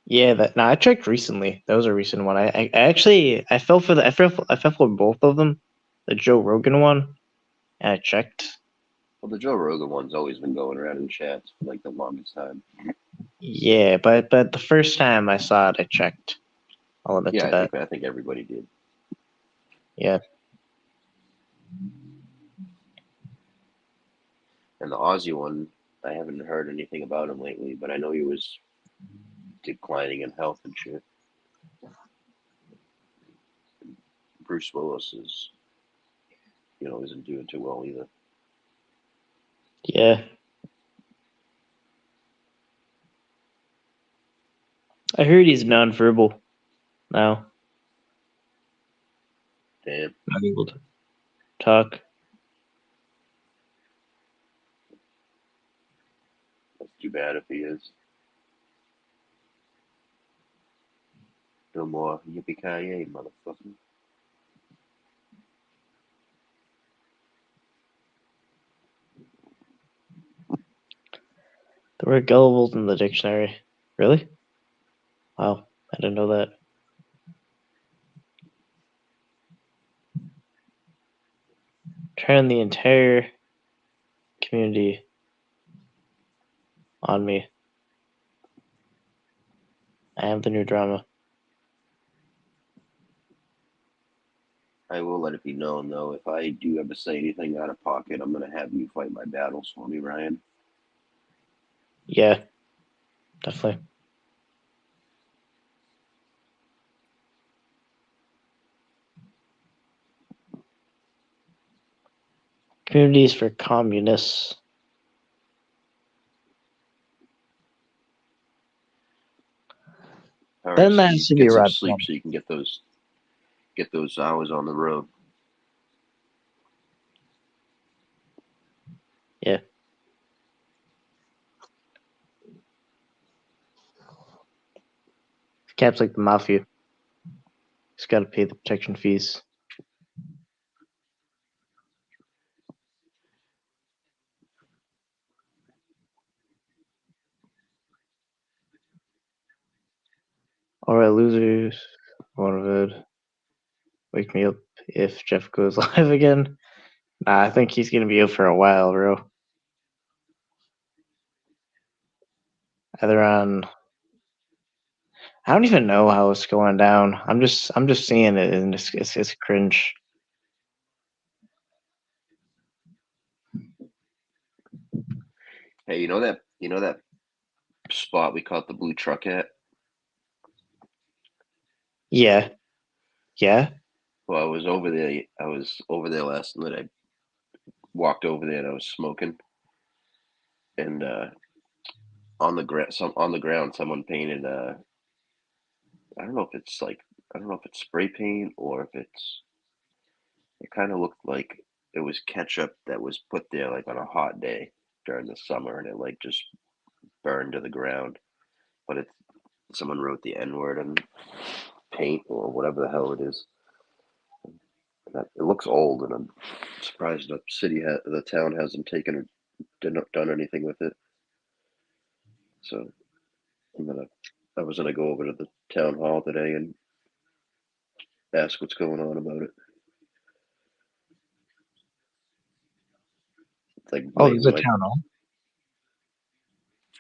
Yeah, that. No, I checked recently. That was a recent one. I actually I fell for I fell for both of them. The Joe Rogan one, and I checked. Well, the Joe Rogan one's always been going around in chats for like the longest time. Yeah, but the first time I saw it, I checked. I'll admit Yeah, to that. I think everybody did. Yeah, And the Aussie one, I haven't heard anything about him lately, but I know he was declining in health and shit. Bruce Willis is, isn't doing too well either. yeah. I heard he's nonverbal now, Damn, not able to talk. that's too bad if he is. No more yippee ki motherfucker. The word gullible's in the dictionary. Really? Wow, I didn't know that. Turn the entire community on me. I am the new drama. I will let it be known, though, if I do ever say anything out of pocket, I'm going to have you fight my battles for me, Ryan. Yeah, definitely. Communities for communists. All right, Then that so has you to be get some Rod sleep Plum. so you can get those hours on the road. Yeah. Cap's like the mafia. He's got to pay the protection fees. All right, losers. One of it. Wake me up if Jeff goes live again. Nah, I think he's gonna be out for a while, bro. Either on, I don't even know how it's going down. I'm just seeing it, and it's cringe. Hey, you know that spot we caught the blue truck at? Yeah, yeah. Well, I was over there. I was over there last night. I walked over there and I was smoking, and on the ground, someone painted. I don't know if it's like I don't know if it's spray paint or if it's. It kind of looked like it was ketchup that was put there like on a hot day during the summer, and it like just burned to the ground. But it's someone wrote the N word on paint or whatever the hell it is. It looks old, and I'm surprised the town hasn't done anything with it. So I'm gonna, I was gonna go over to the town hall today and ask what's going on about it. It's like Oh, there's a blatant, like, town hall.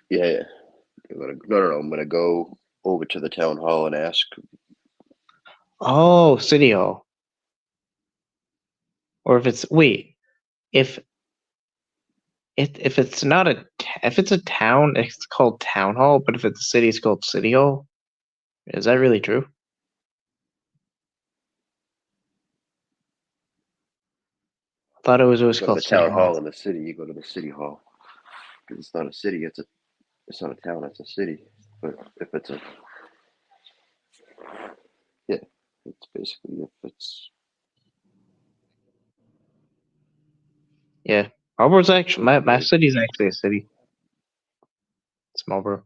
yeah, no. I'm gonna go over to the town hall and ask. Oh, city hall. Or if it's wait, if if it's not if it's a town, it's called town hall. But if it's a city, it's called city hall. Is that really true? I thought it was You always go to the called city town hall. hall in the city. You go to the city hall because it's not a city. It's not a town. It's a city. But if it's a yeah, it's basically if it's Yeah, Marlboro's actually it's my weird. city's actually a city. It's Marlboro.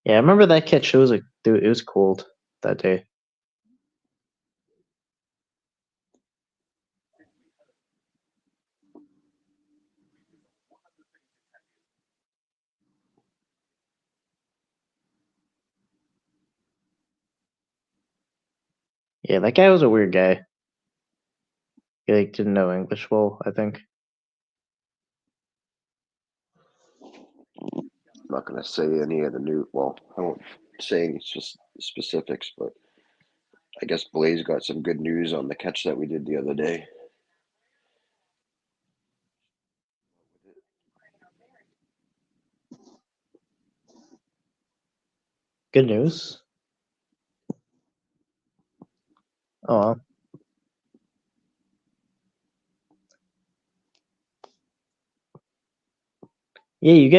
Yeah, I remember that catch. It was like, dude, it was cold that day. Yeah, that guy was a weird guy. He like didn't know English well, I think. I'm not gonna say any of the new. Well, I won't say any just specifics, but I guess Blaze got some good news on the catch that we did the other day. Good news. Oh, well. Yeah, you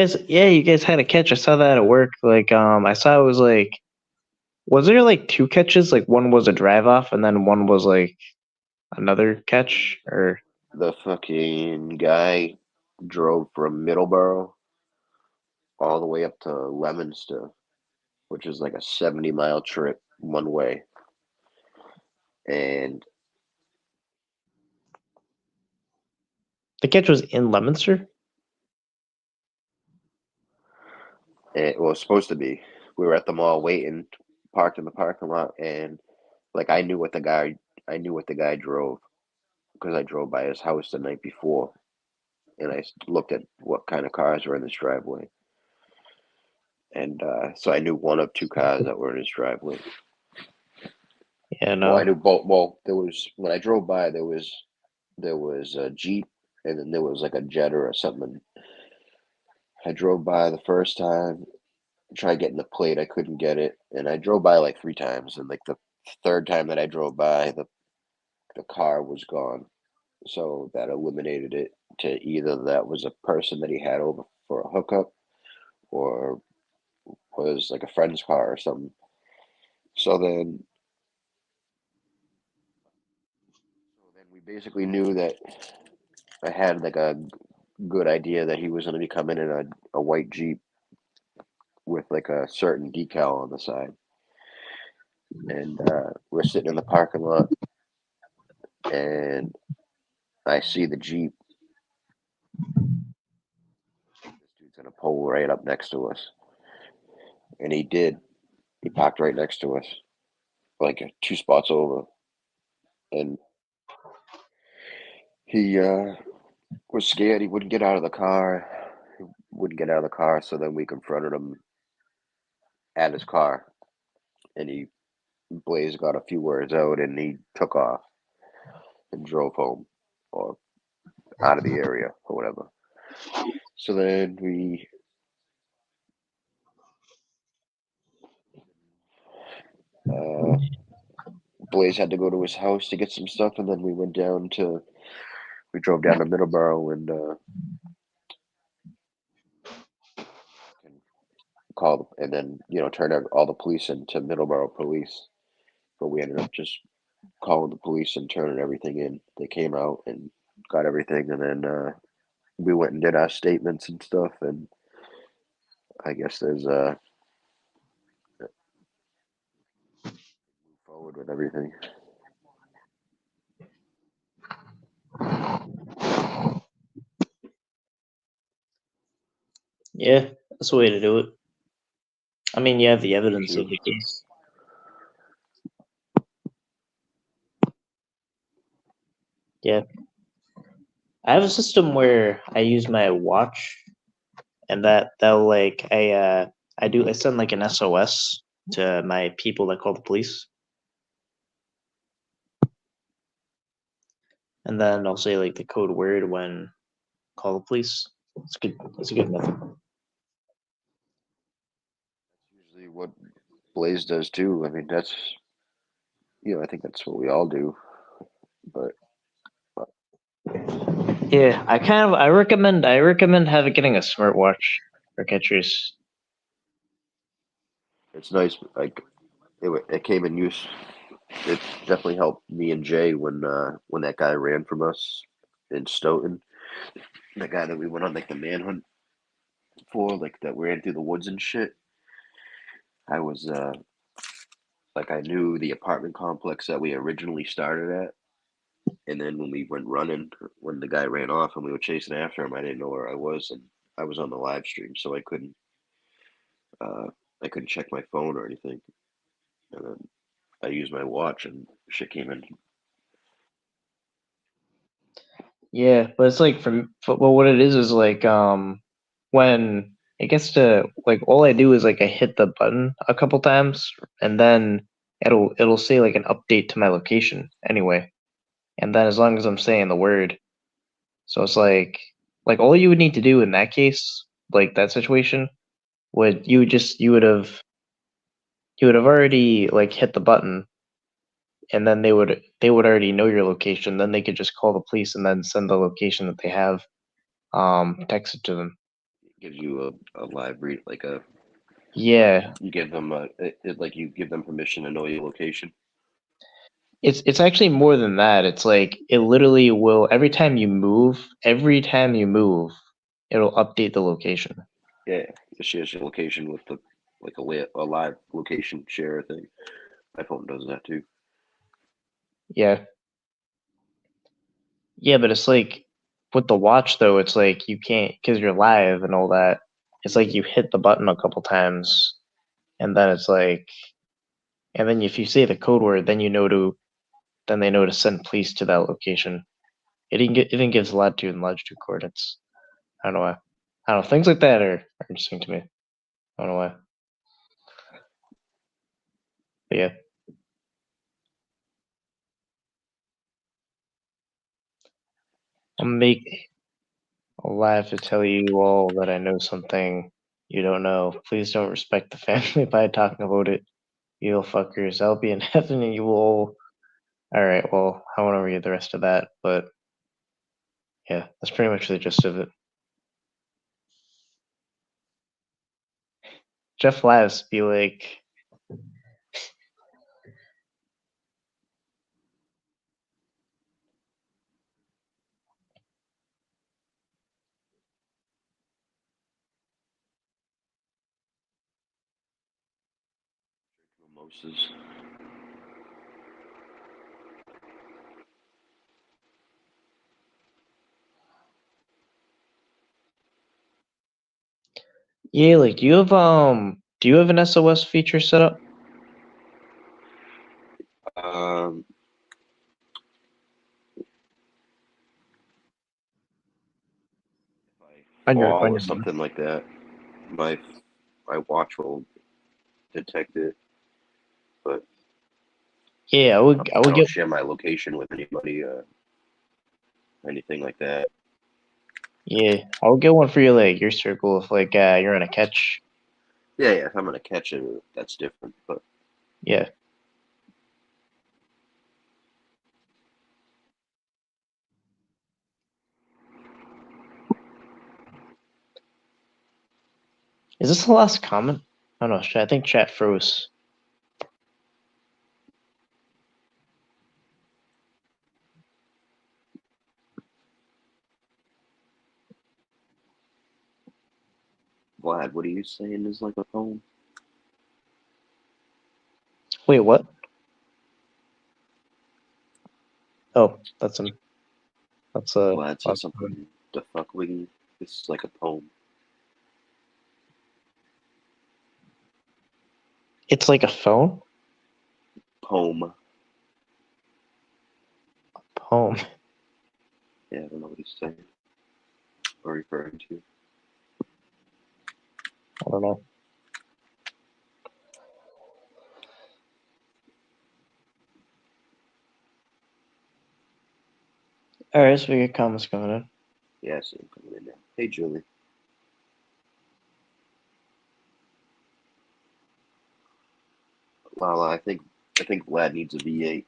guys had a catch. I saw that at work. Like, I saw it was like, was there like two catches? Like one was a drive off, and then one was like another catch, or The fucking guy drove from Middleborough all the way up to Leominster, which is like a 70-mile trip one way. And the catch was in Leominster. it was supposed to be. We were at the mall waiting, parked in the parking lot, and like I knew what the guy drove because I drove by his house the night before, and I looked at what kind of cars were in his driveway, and so I knew one of two cars that were in his driveway. Yeah, Well, I no. knew both. Well, there was when I drove by, there was a Jeep, and then there was like a Jetta or something. I drove by the first time, tried getting the plate, I couldn't get it, and I drove by like three times, and like the third time that I drove by, the car was gone. So that eliminated it to either that was a person that he had over for a hookup or was like a friend's car or something. So then we basically knew that I had like a good idea that he was going to be coming in a white Jeep with like a certain decal on the side. And we're sitting in the parking lot and I see the Jeep. This dude's going to pull right up next to us. And he did. He parked right next to us, like two spots over. And he was scared. He wouldn't get out of the car. He wouldn't get out of the car. So then we confronted him at his car. And Blaze got a few words out and he took off and drove home or out of the area or whatever. So then uh, Blaze had to go to his house to get some stuff, and then we drove down to Middleborough and called, and then turned out all the police into Middleborough police. But we ended up just calling the police and turning everything in. They came out and got everything, and then we went and did our statements and stuff. And I guess there's move forward with everything. Yeah, that's the way to do it. I mean, you have the evidence You, of the case. Yeah. I have a system where I use my watch and that'll like I send like an SOS to my people that call the police. And then I'll say like the code word when call the police. It's good. That's a good method. that's usually what Blaze does too. I mean, I think that's what we all do. But Yeah, I recommend having getting a smartwatch for catchers. it's nice. Like it came in use. It definitely helped me and Jay when that guy ran from us in Stoughton. The guy that we went on like the manhunt for, like that ran through the woods and shit. I was like I knew the apartment complex that we originally started at, and then when we went running, when the guy ran off and we were chasing after him, I didn't know where I was, and I was on the live stream, so uh, I couldn't check my phone or anything. And then I used my watch, and shit came in. Yeah, but it's like well, what it is like when it gets to like all I do is like I hit the button a couple times and then it'll say like an update to my location anyway. And then as long as I'm saying the word, so it's like all you would need to do in that case, like that situation, would you would have already like hit the button and then they would already know your location. Then they could just call the police and then send the location that they have text it to them. It gives you a live read, like a Yeah, you give them like you give them permission to know your location. it's actually more than that. It's like it literally will every time you move, it'll update the location. Yeah, it shares your location with the like a live location share thing. My phone does that too. Yeah. Yeah, but it's like with the watch though, it's like you can't because you're live and all that. It's like you hit the button a couple times and then it's like and then if you say the code word, then they know to send police to that location. It even gives latitude and longitude coordinates. I don't know why. I don't know. Things like that are interesting to me. I don't know why. But yeah. I'll make a laugh to tell you all that I know something you don't know. Please don't respect the family by talking about it. You little fuckers. I'll be in heaven and you will all. Alright, well, I won't read the rest of that, but yeah, that's pretty much the gist of it. Jeff laughs, be like, Mimosas. yeah, like, do you have an SOS feature set up Um, if I on your fall or watch? something like that, my my watch will detect it. But Yeah, I I would don't get share my location with anybody, anything like that. yeah, I would get one for your circle if you're on a catch. Yeah, yeah. If I'm gonna catch it, that's different. But Yeah. Is this the last comment? Oh no, I think chat froze. Vlad, what are you saying is like a poem? Wait, what? Oh, that's him. That's Vlad said last comment. something. The fuck, Wiggy? This is like a poem. It's like a phone? Poem. Poem. Yeah, I don't know what he's saying or referring to. I don't know. Alright, so we get comments coming in. Yeah, I see him coming in now. Hey, Julie. Lala, I think Vlad needs a V8.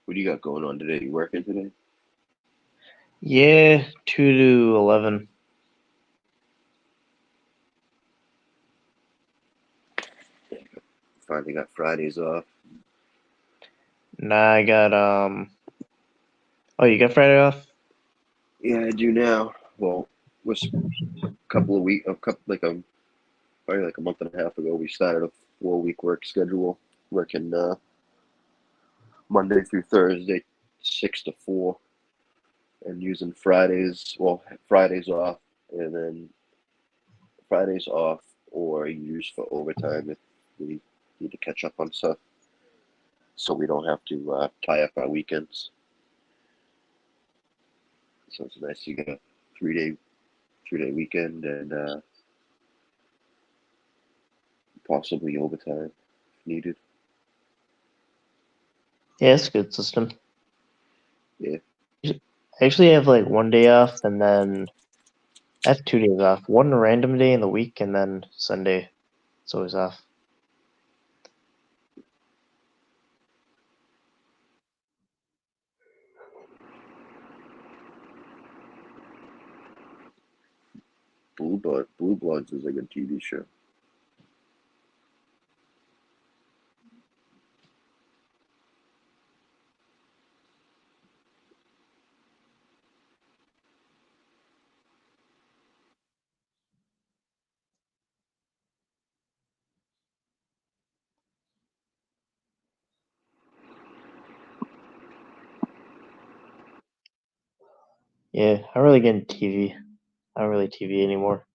What do you got going on today? You working today? Yeah, 2 to 11. Finally got Fridays off. Nah, I got oh, you got Friday off? Yeah, I do now. Well, was a couple of weeks, probably like a month and a half ago, we started a 4-week work schedule, working Monday through Thursday, 6 to 4, and using Fridays off, and then Fridays off or use for overtime if we need to catch up on stuff, so we don't have to tie up our weekends. So it's nice to get a 3-day weekend and possibly overtime if needed. Yeah, it's a good system. Yeah. I actually have like 1 day off and then I have 2 days off. One random day in the week and then Sunday. It's always off. Blue Bloods is a good TV show. Yeah, I really get into TV. Not really TV anymore.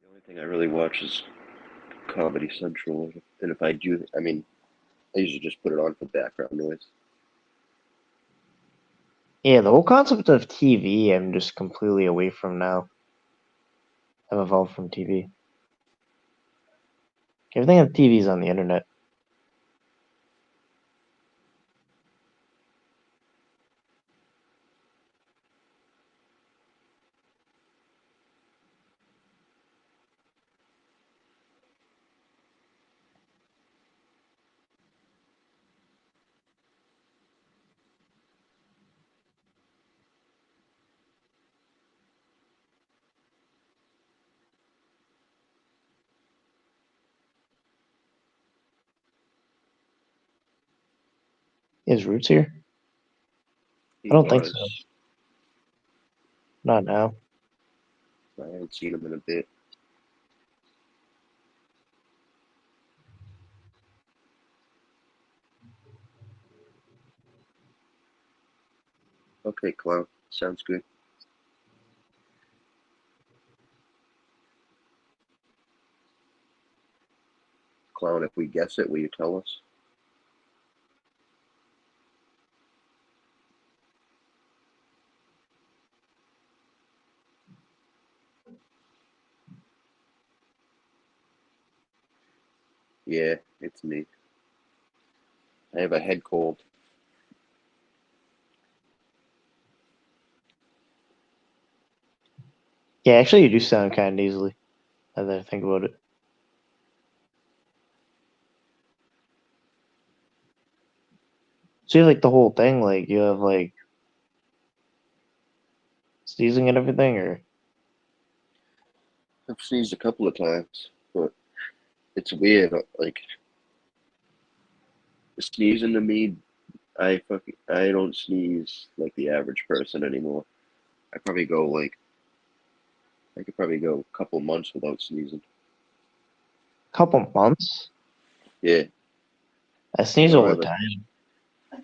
The only thing I really watch is Comedy Central, and if I do, I mean, I usually just put it on for background noise. Yeah, the whole concept of TV, I'm just completely away from now. I've evolved from TV. Everything on TV is on the internet. Is Roots here? I He don't think so. was. Not now. I haven't seen him in a bit. Okay, Clown. Sounds good. Clown, if we guess it, will you tell us? Yeah, it's me. I have a head cold. Yeah, actually, you do sound kind of easily. Now that I think about it. So you have, like, the whole thing, like you have like sneezing and everything, or I've sneezed a couple of times, but it's weird. Like sneezing to me, I don't sneeze like the average person anymore. I probably go like I could probably go a couple months without sneezing. couple months. Yeah, I I sneeze don't all the have a. time.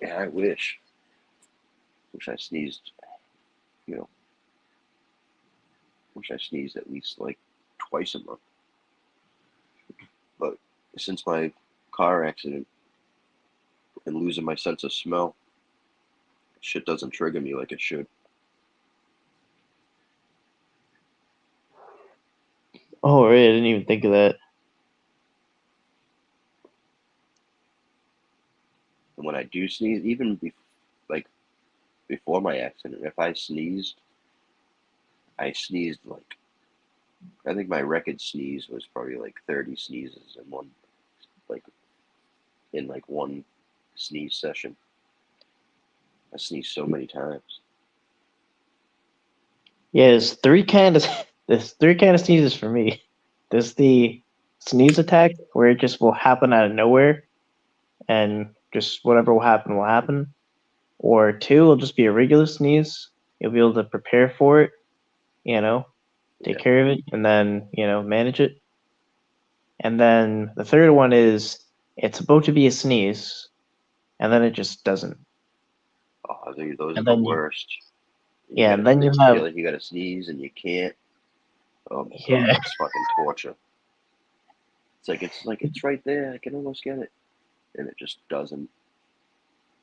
Yeah, I wish I sneezed. You know, wish I sneezed at least like twice a month. But since my car accident and losing my sense of smell, shit doesn't trigger me like it should. Oh, right, I didn't even think of that. And when I do sneeze, even like before my accident, if I sneezed, I sneezed like I think my record sneeze was probably like 30 sneezes in like one sneeze session. I sneezed so many times. Yeah, there's three kind of there's three kind of sneezes for me. There's the sneeze attack where it just will happen out of nowhere and just whatever will happen will happen. Or two will just be a regular sneeze. You'll be able to prepare for it, you know, take Yeah. care of it, and then, manage it. And then the third one is it's about to be a sneeze, and then it just doesn't. Oh, those are And the then you, worst. You yeah, gotta and then you you have, feel like you gotta sneeze and you can't. Oh my god, yeah, that's fucking torture. It's right there. I can almost get it, and it just doesn't.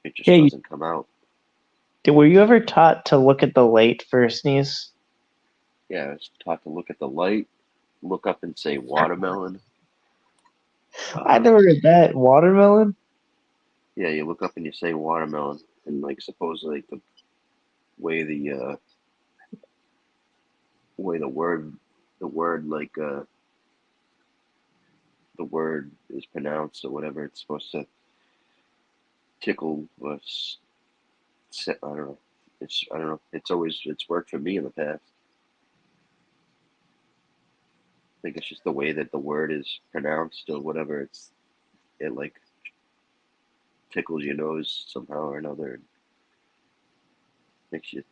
It just yeah. doesn't come out. Were you ever taught to look at the light for a sneeze? Yeah, I was taught to look at the light, look up and say watermelon. I Uh, never heard that. Watermelon? yeah, you look up and you say watermelon, and like supposedly the way the uh, way the word the word is pronounced or whatever, it's supposed to tickle I don't know. I don't know. It's worked for me in the past. I think it's just the way that the word is pronounced or whatever. It like tickles your nose somehow or another and makes you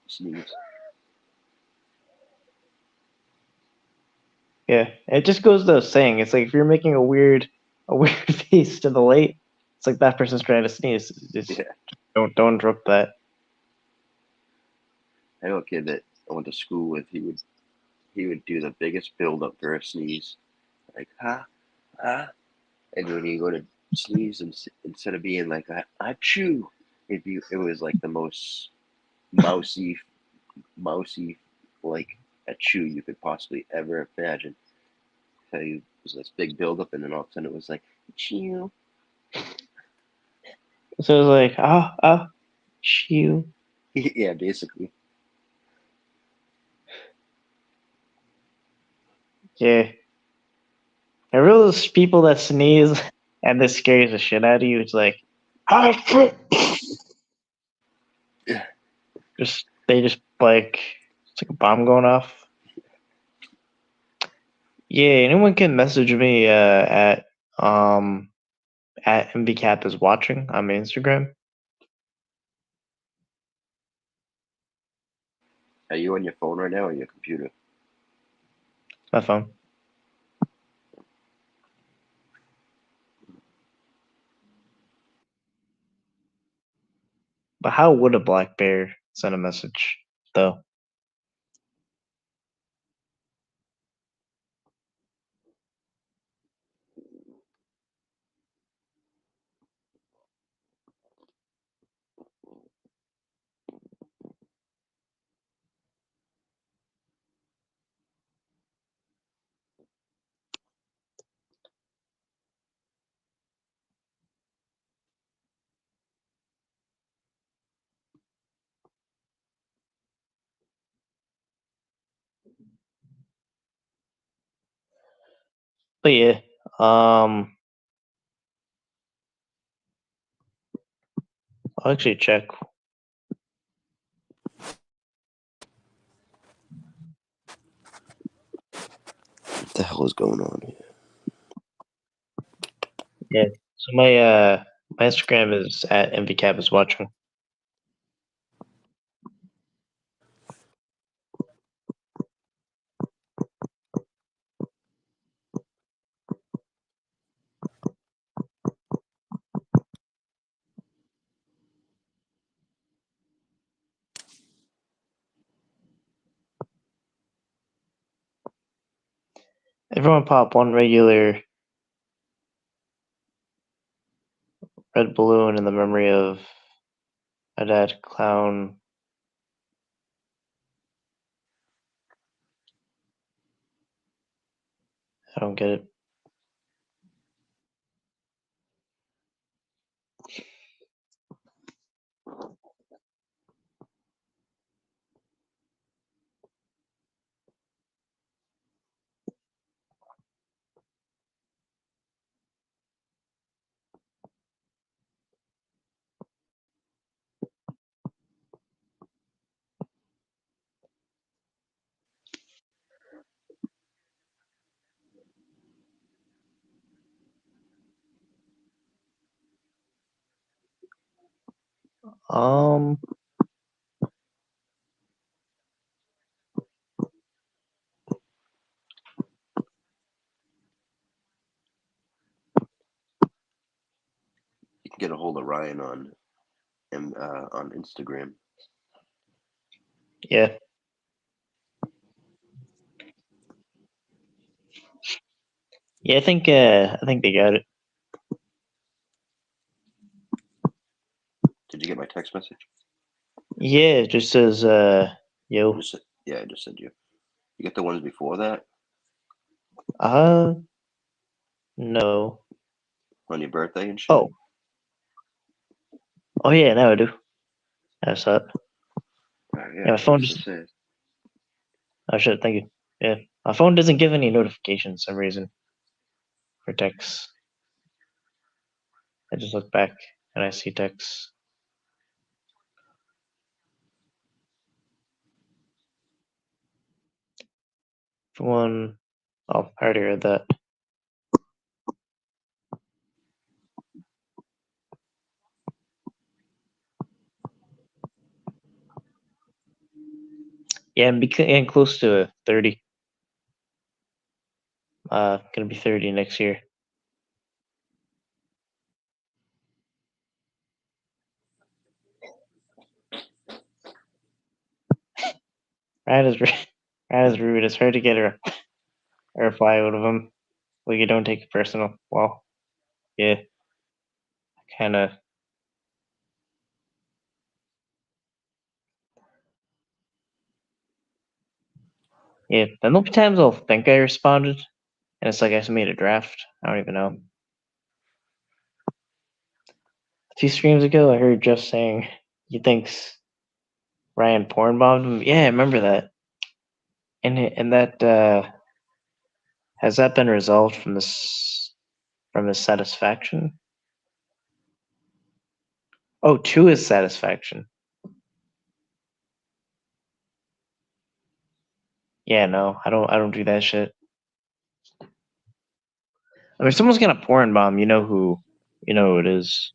sneeze. Yeah, it just goes without saying. It's like if you're making a weird face to the light, it's like that person's trying to sneeze. Just Yeah, don't drop that. I know a kid that I went to school with. He would do the biggest build up for a sneeze, like ha, and when you go to sneeze, and instead of being like I chew, it was like the most mousy mousy like a chew you could possibly ever imagine. So it was this big build up, and then all of a sudden it was like chew. So it's like shoo. Yeah, basically. Yeah, and really those people that sneeze and this scares the shit out of you. It's like ah, just they just like it's like a bomb going off. Yeah, anyone can message me um at MVCap is watching on my Instagram. Are you on your phone right now or your computer? My phone. But how would a black bear send a message though? But yeah, um, I'll actually check. What the hell is going on here? Yeah. So my Instagram is at MVCap is watching. Everyone pop one regular red balloon in the memory of a dad clown. I don't get it. Um, You can get a hold of Ryan on Instagram. yeah, yeah. I think they got it. Did you get my text message? Yeah, it just says yo. Yeah, I just said you. You get the ones before that Uh, no. on your birthday and shit. Oh, oh yeah, now I do. I saw it. Yeah, Yeah, my I phone was gonna just. say. Oh shit, thank you. Yeah, my phone doesn't give any notifications for some reason for texts. I just look back and I see texts. The one oh, I already read that. Yeah, and close to 30. Gonna be 30 next year. Ryan is Ryan is rude. It's hard to get a reply out of him. Like you don't take it personal. Well, yeah, kind of. Yeah, then there'll be times I'll think I responded, and it's like I made a draft. I don't even know. A few streams ago, I heard Jeff saying he thinks Ryan porn bombed him. Yeah, I remember that. And that has that been resolved from his satisfaction? Oh, to his satisfaction. Yeah, no, I don't do that shit. I mean, if someone's gonna porn bomb, you know who it is.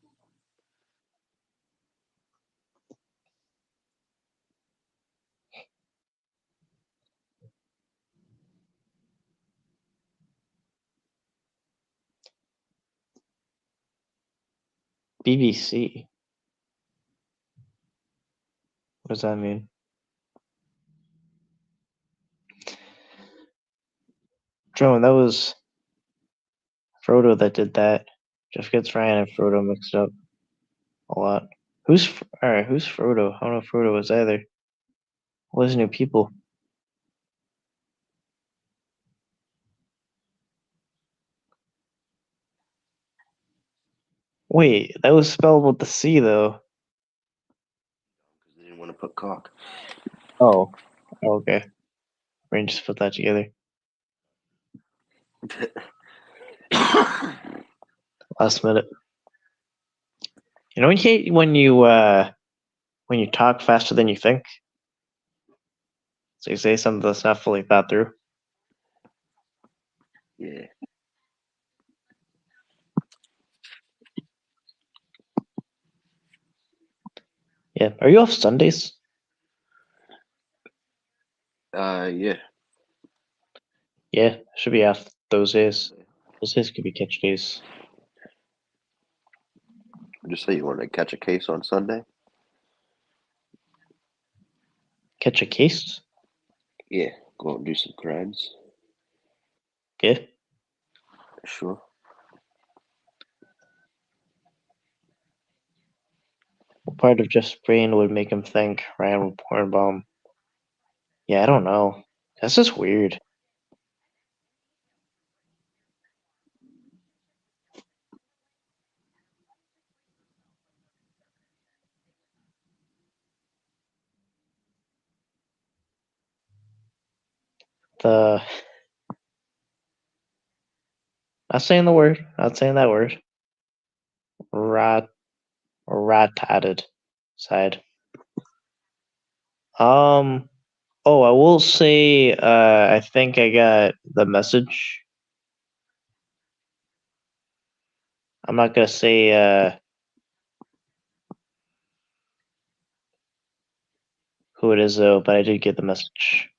BBC. What does that mean? Drone, that was Frodo that did that. Jeff gets Ryan and Frodo mixed up a lot. Alright? Who's Frodo? I don't know if Frodo was either. All these new people. Wait, that was spelled with the C though. Because they didn't want to put cock. Oh, okay. Rain just put that together last minute. You know when you talk faster than you think, so you say something that's not fully thought through. Yeah. Yeah. Are you off Sundays? Yeah. Yeah, should be off those days. Those days could be catch days. Just say you want to catch a case on Sunday. Catch a case? Yeah. Go out and do some crimes. Yeah. Sure. What part of Jeff's brain would make him think Ryan would porn bomb? Yeah, I don't know. That's just weird. The Not saying the word. Not saying that word. Rat Rat-tatted side. Um. Oh, I will say. I think I got the message. I'm not gonna say. Who it is though, but I did get the message.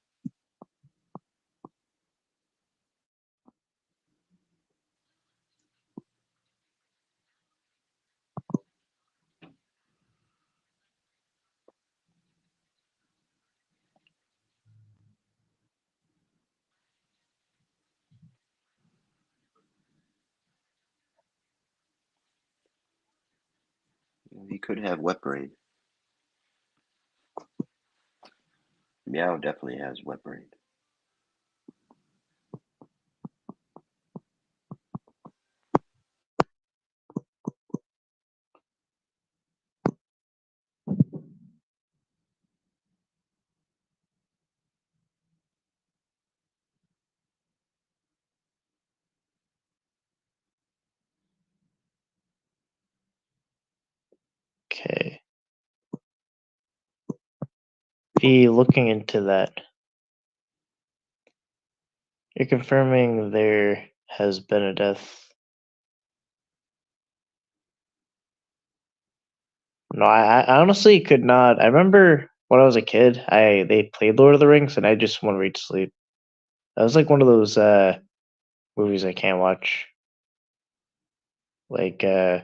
He could have wet brain. Meow definitely has wet brain. Okay. Be looking into that. You're confirming there has been a death. No, I honestly could not. I remember when I was a kid, they played Lord of the Rings, and I just went right to sleep. That was like one of those movies I can't watch. Like my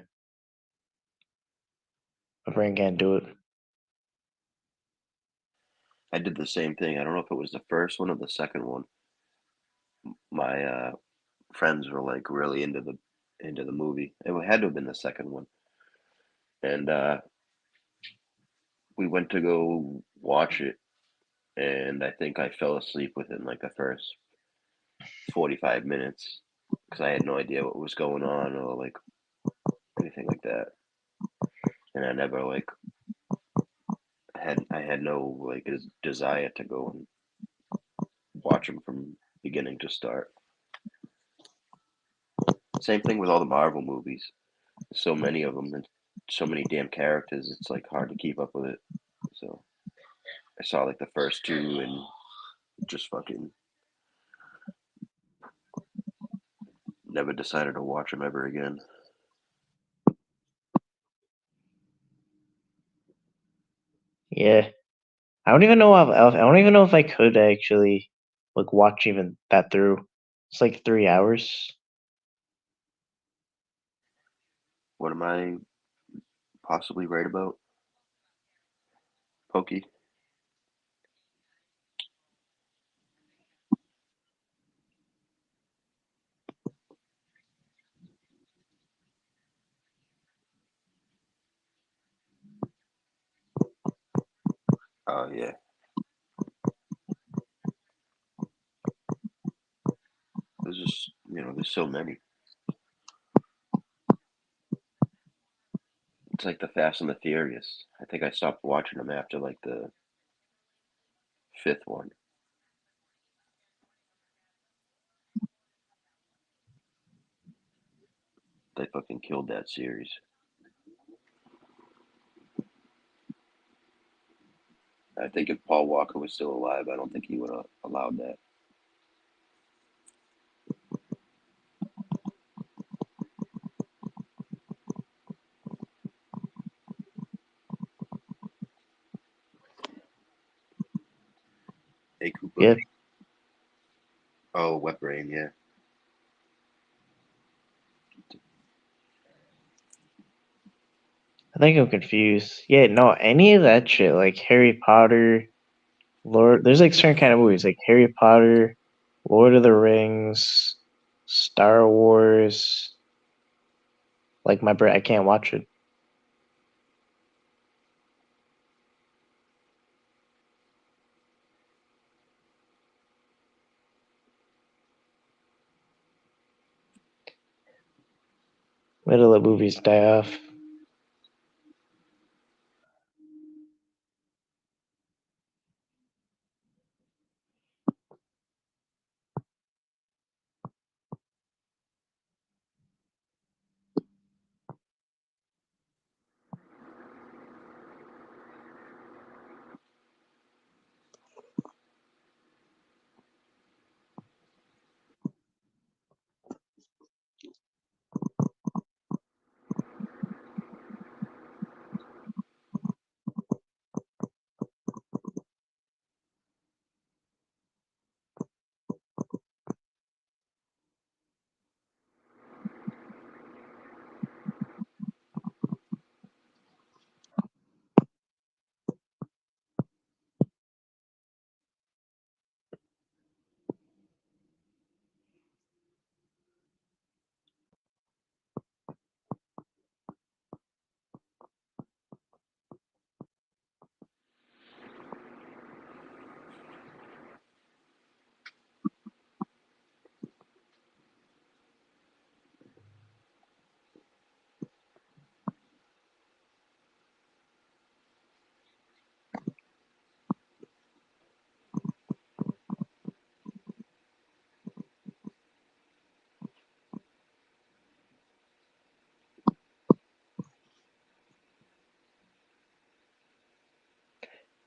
brain can't do it. I did the same thing. I don't know if it was the first one or the second one. My friends were like really into the movie. It had to have been the second one, and we went to go watch it, and I think I fell asleep within like the first 45 minutes because I had no idea what was going on or like anything like that, and I never like I had no like desire to go and watch them from beginning to start. Same thing with all the Marvel movies. So many of them and so many damn characters. It's like hard to keep up with it. So I saw like the first two and just fucking never decided to watch them ever again. Yeah, I don't even know if I don't even know if I could actually like watch even that through. It's like 3 hours. What am I possibly right about? Pokey? Oh yeah. There's just there's so many. It's like the Fast and the Furious. I think I stopped watching them after like the fifth one. They fucking killed that series. I think if Paul Walker was still alive, I don't think he would have allowed that. Hey Koopa. Yeah, Oh, Wet Brain, yeah. I think I'm confused. Yeah, no, any of that shit like Harry Potter, Lord. There's like certain kind of movies like Harry Potter, Lord of the Rings, Star Wars. Like my brain, I can't watch it. Middle of movies die off.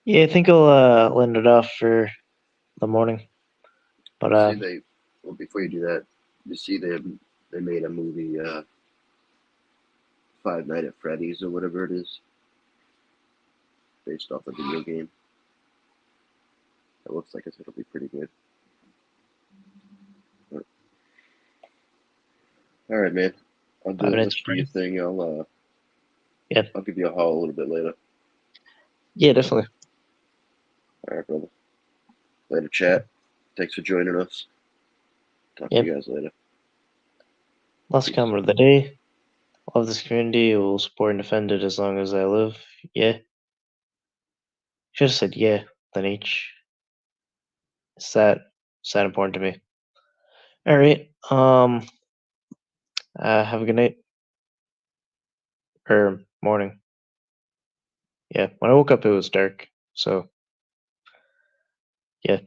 Yeah, I think I'll end it off for the morning. But See, they Well, before you do that, you see they made a movie, Five Nights at Freddy's or whatever it is, based off a video game. It looks like it'll be pretty good. But, all right, man. I'll 5 minutes let you do your free. thing. Yeah, I'll give you a haul a little bit later. yeah, definitely. All right, brother. Later, chat. Thanks for joining us. Talk to Yeah, you guys later. last Peace. comment of the day. Love this community. Will support and defend it as long as I live. Yeah. Should have said yeah, then H. It's that important to me. All right. Have a good night or morning. Yeah. When I woke up, it was dark. So yeah.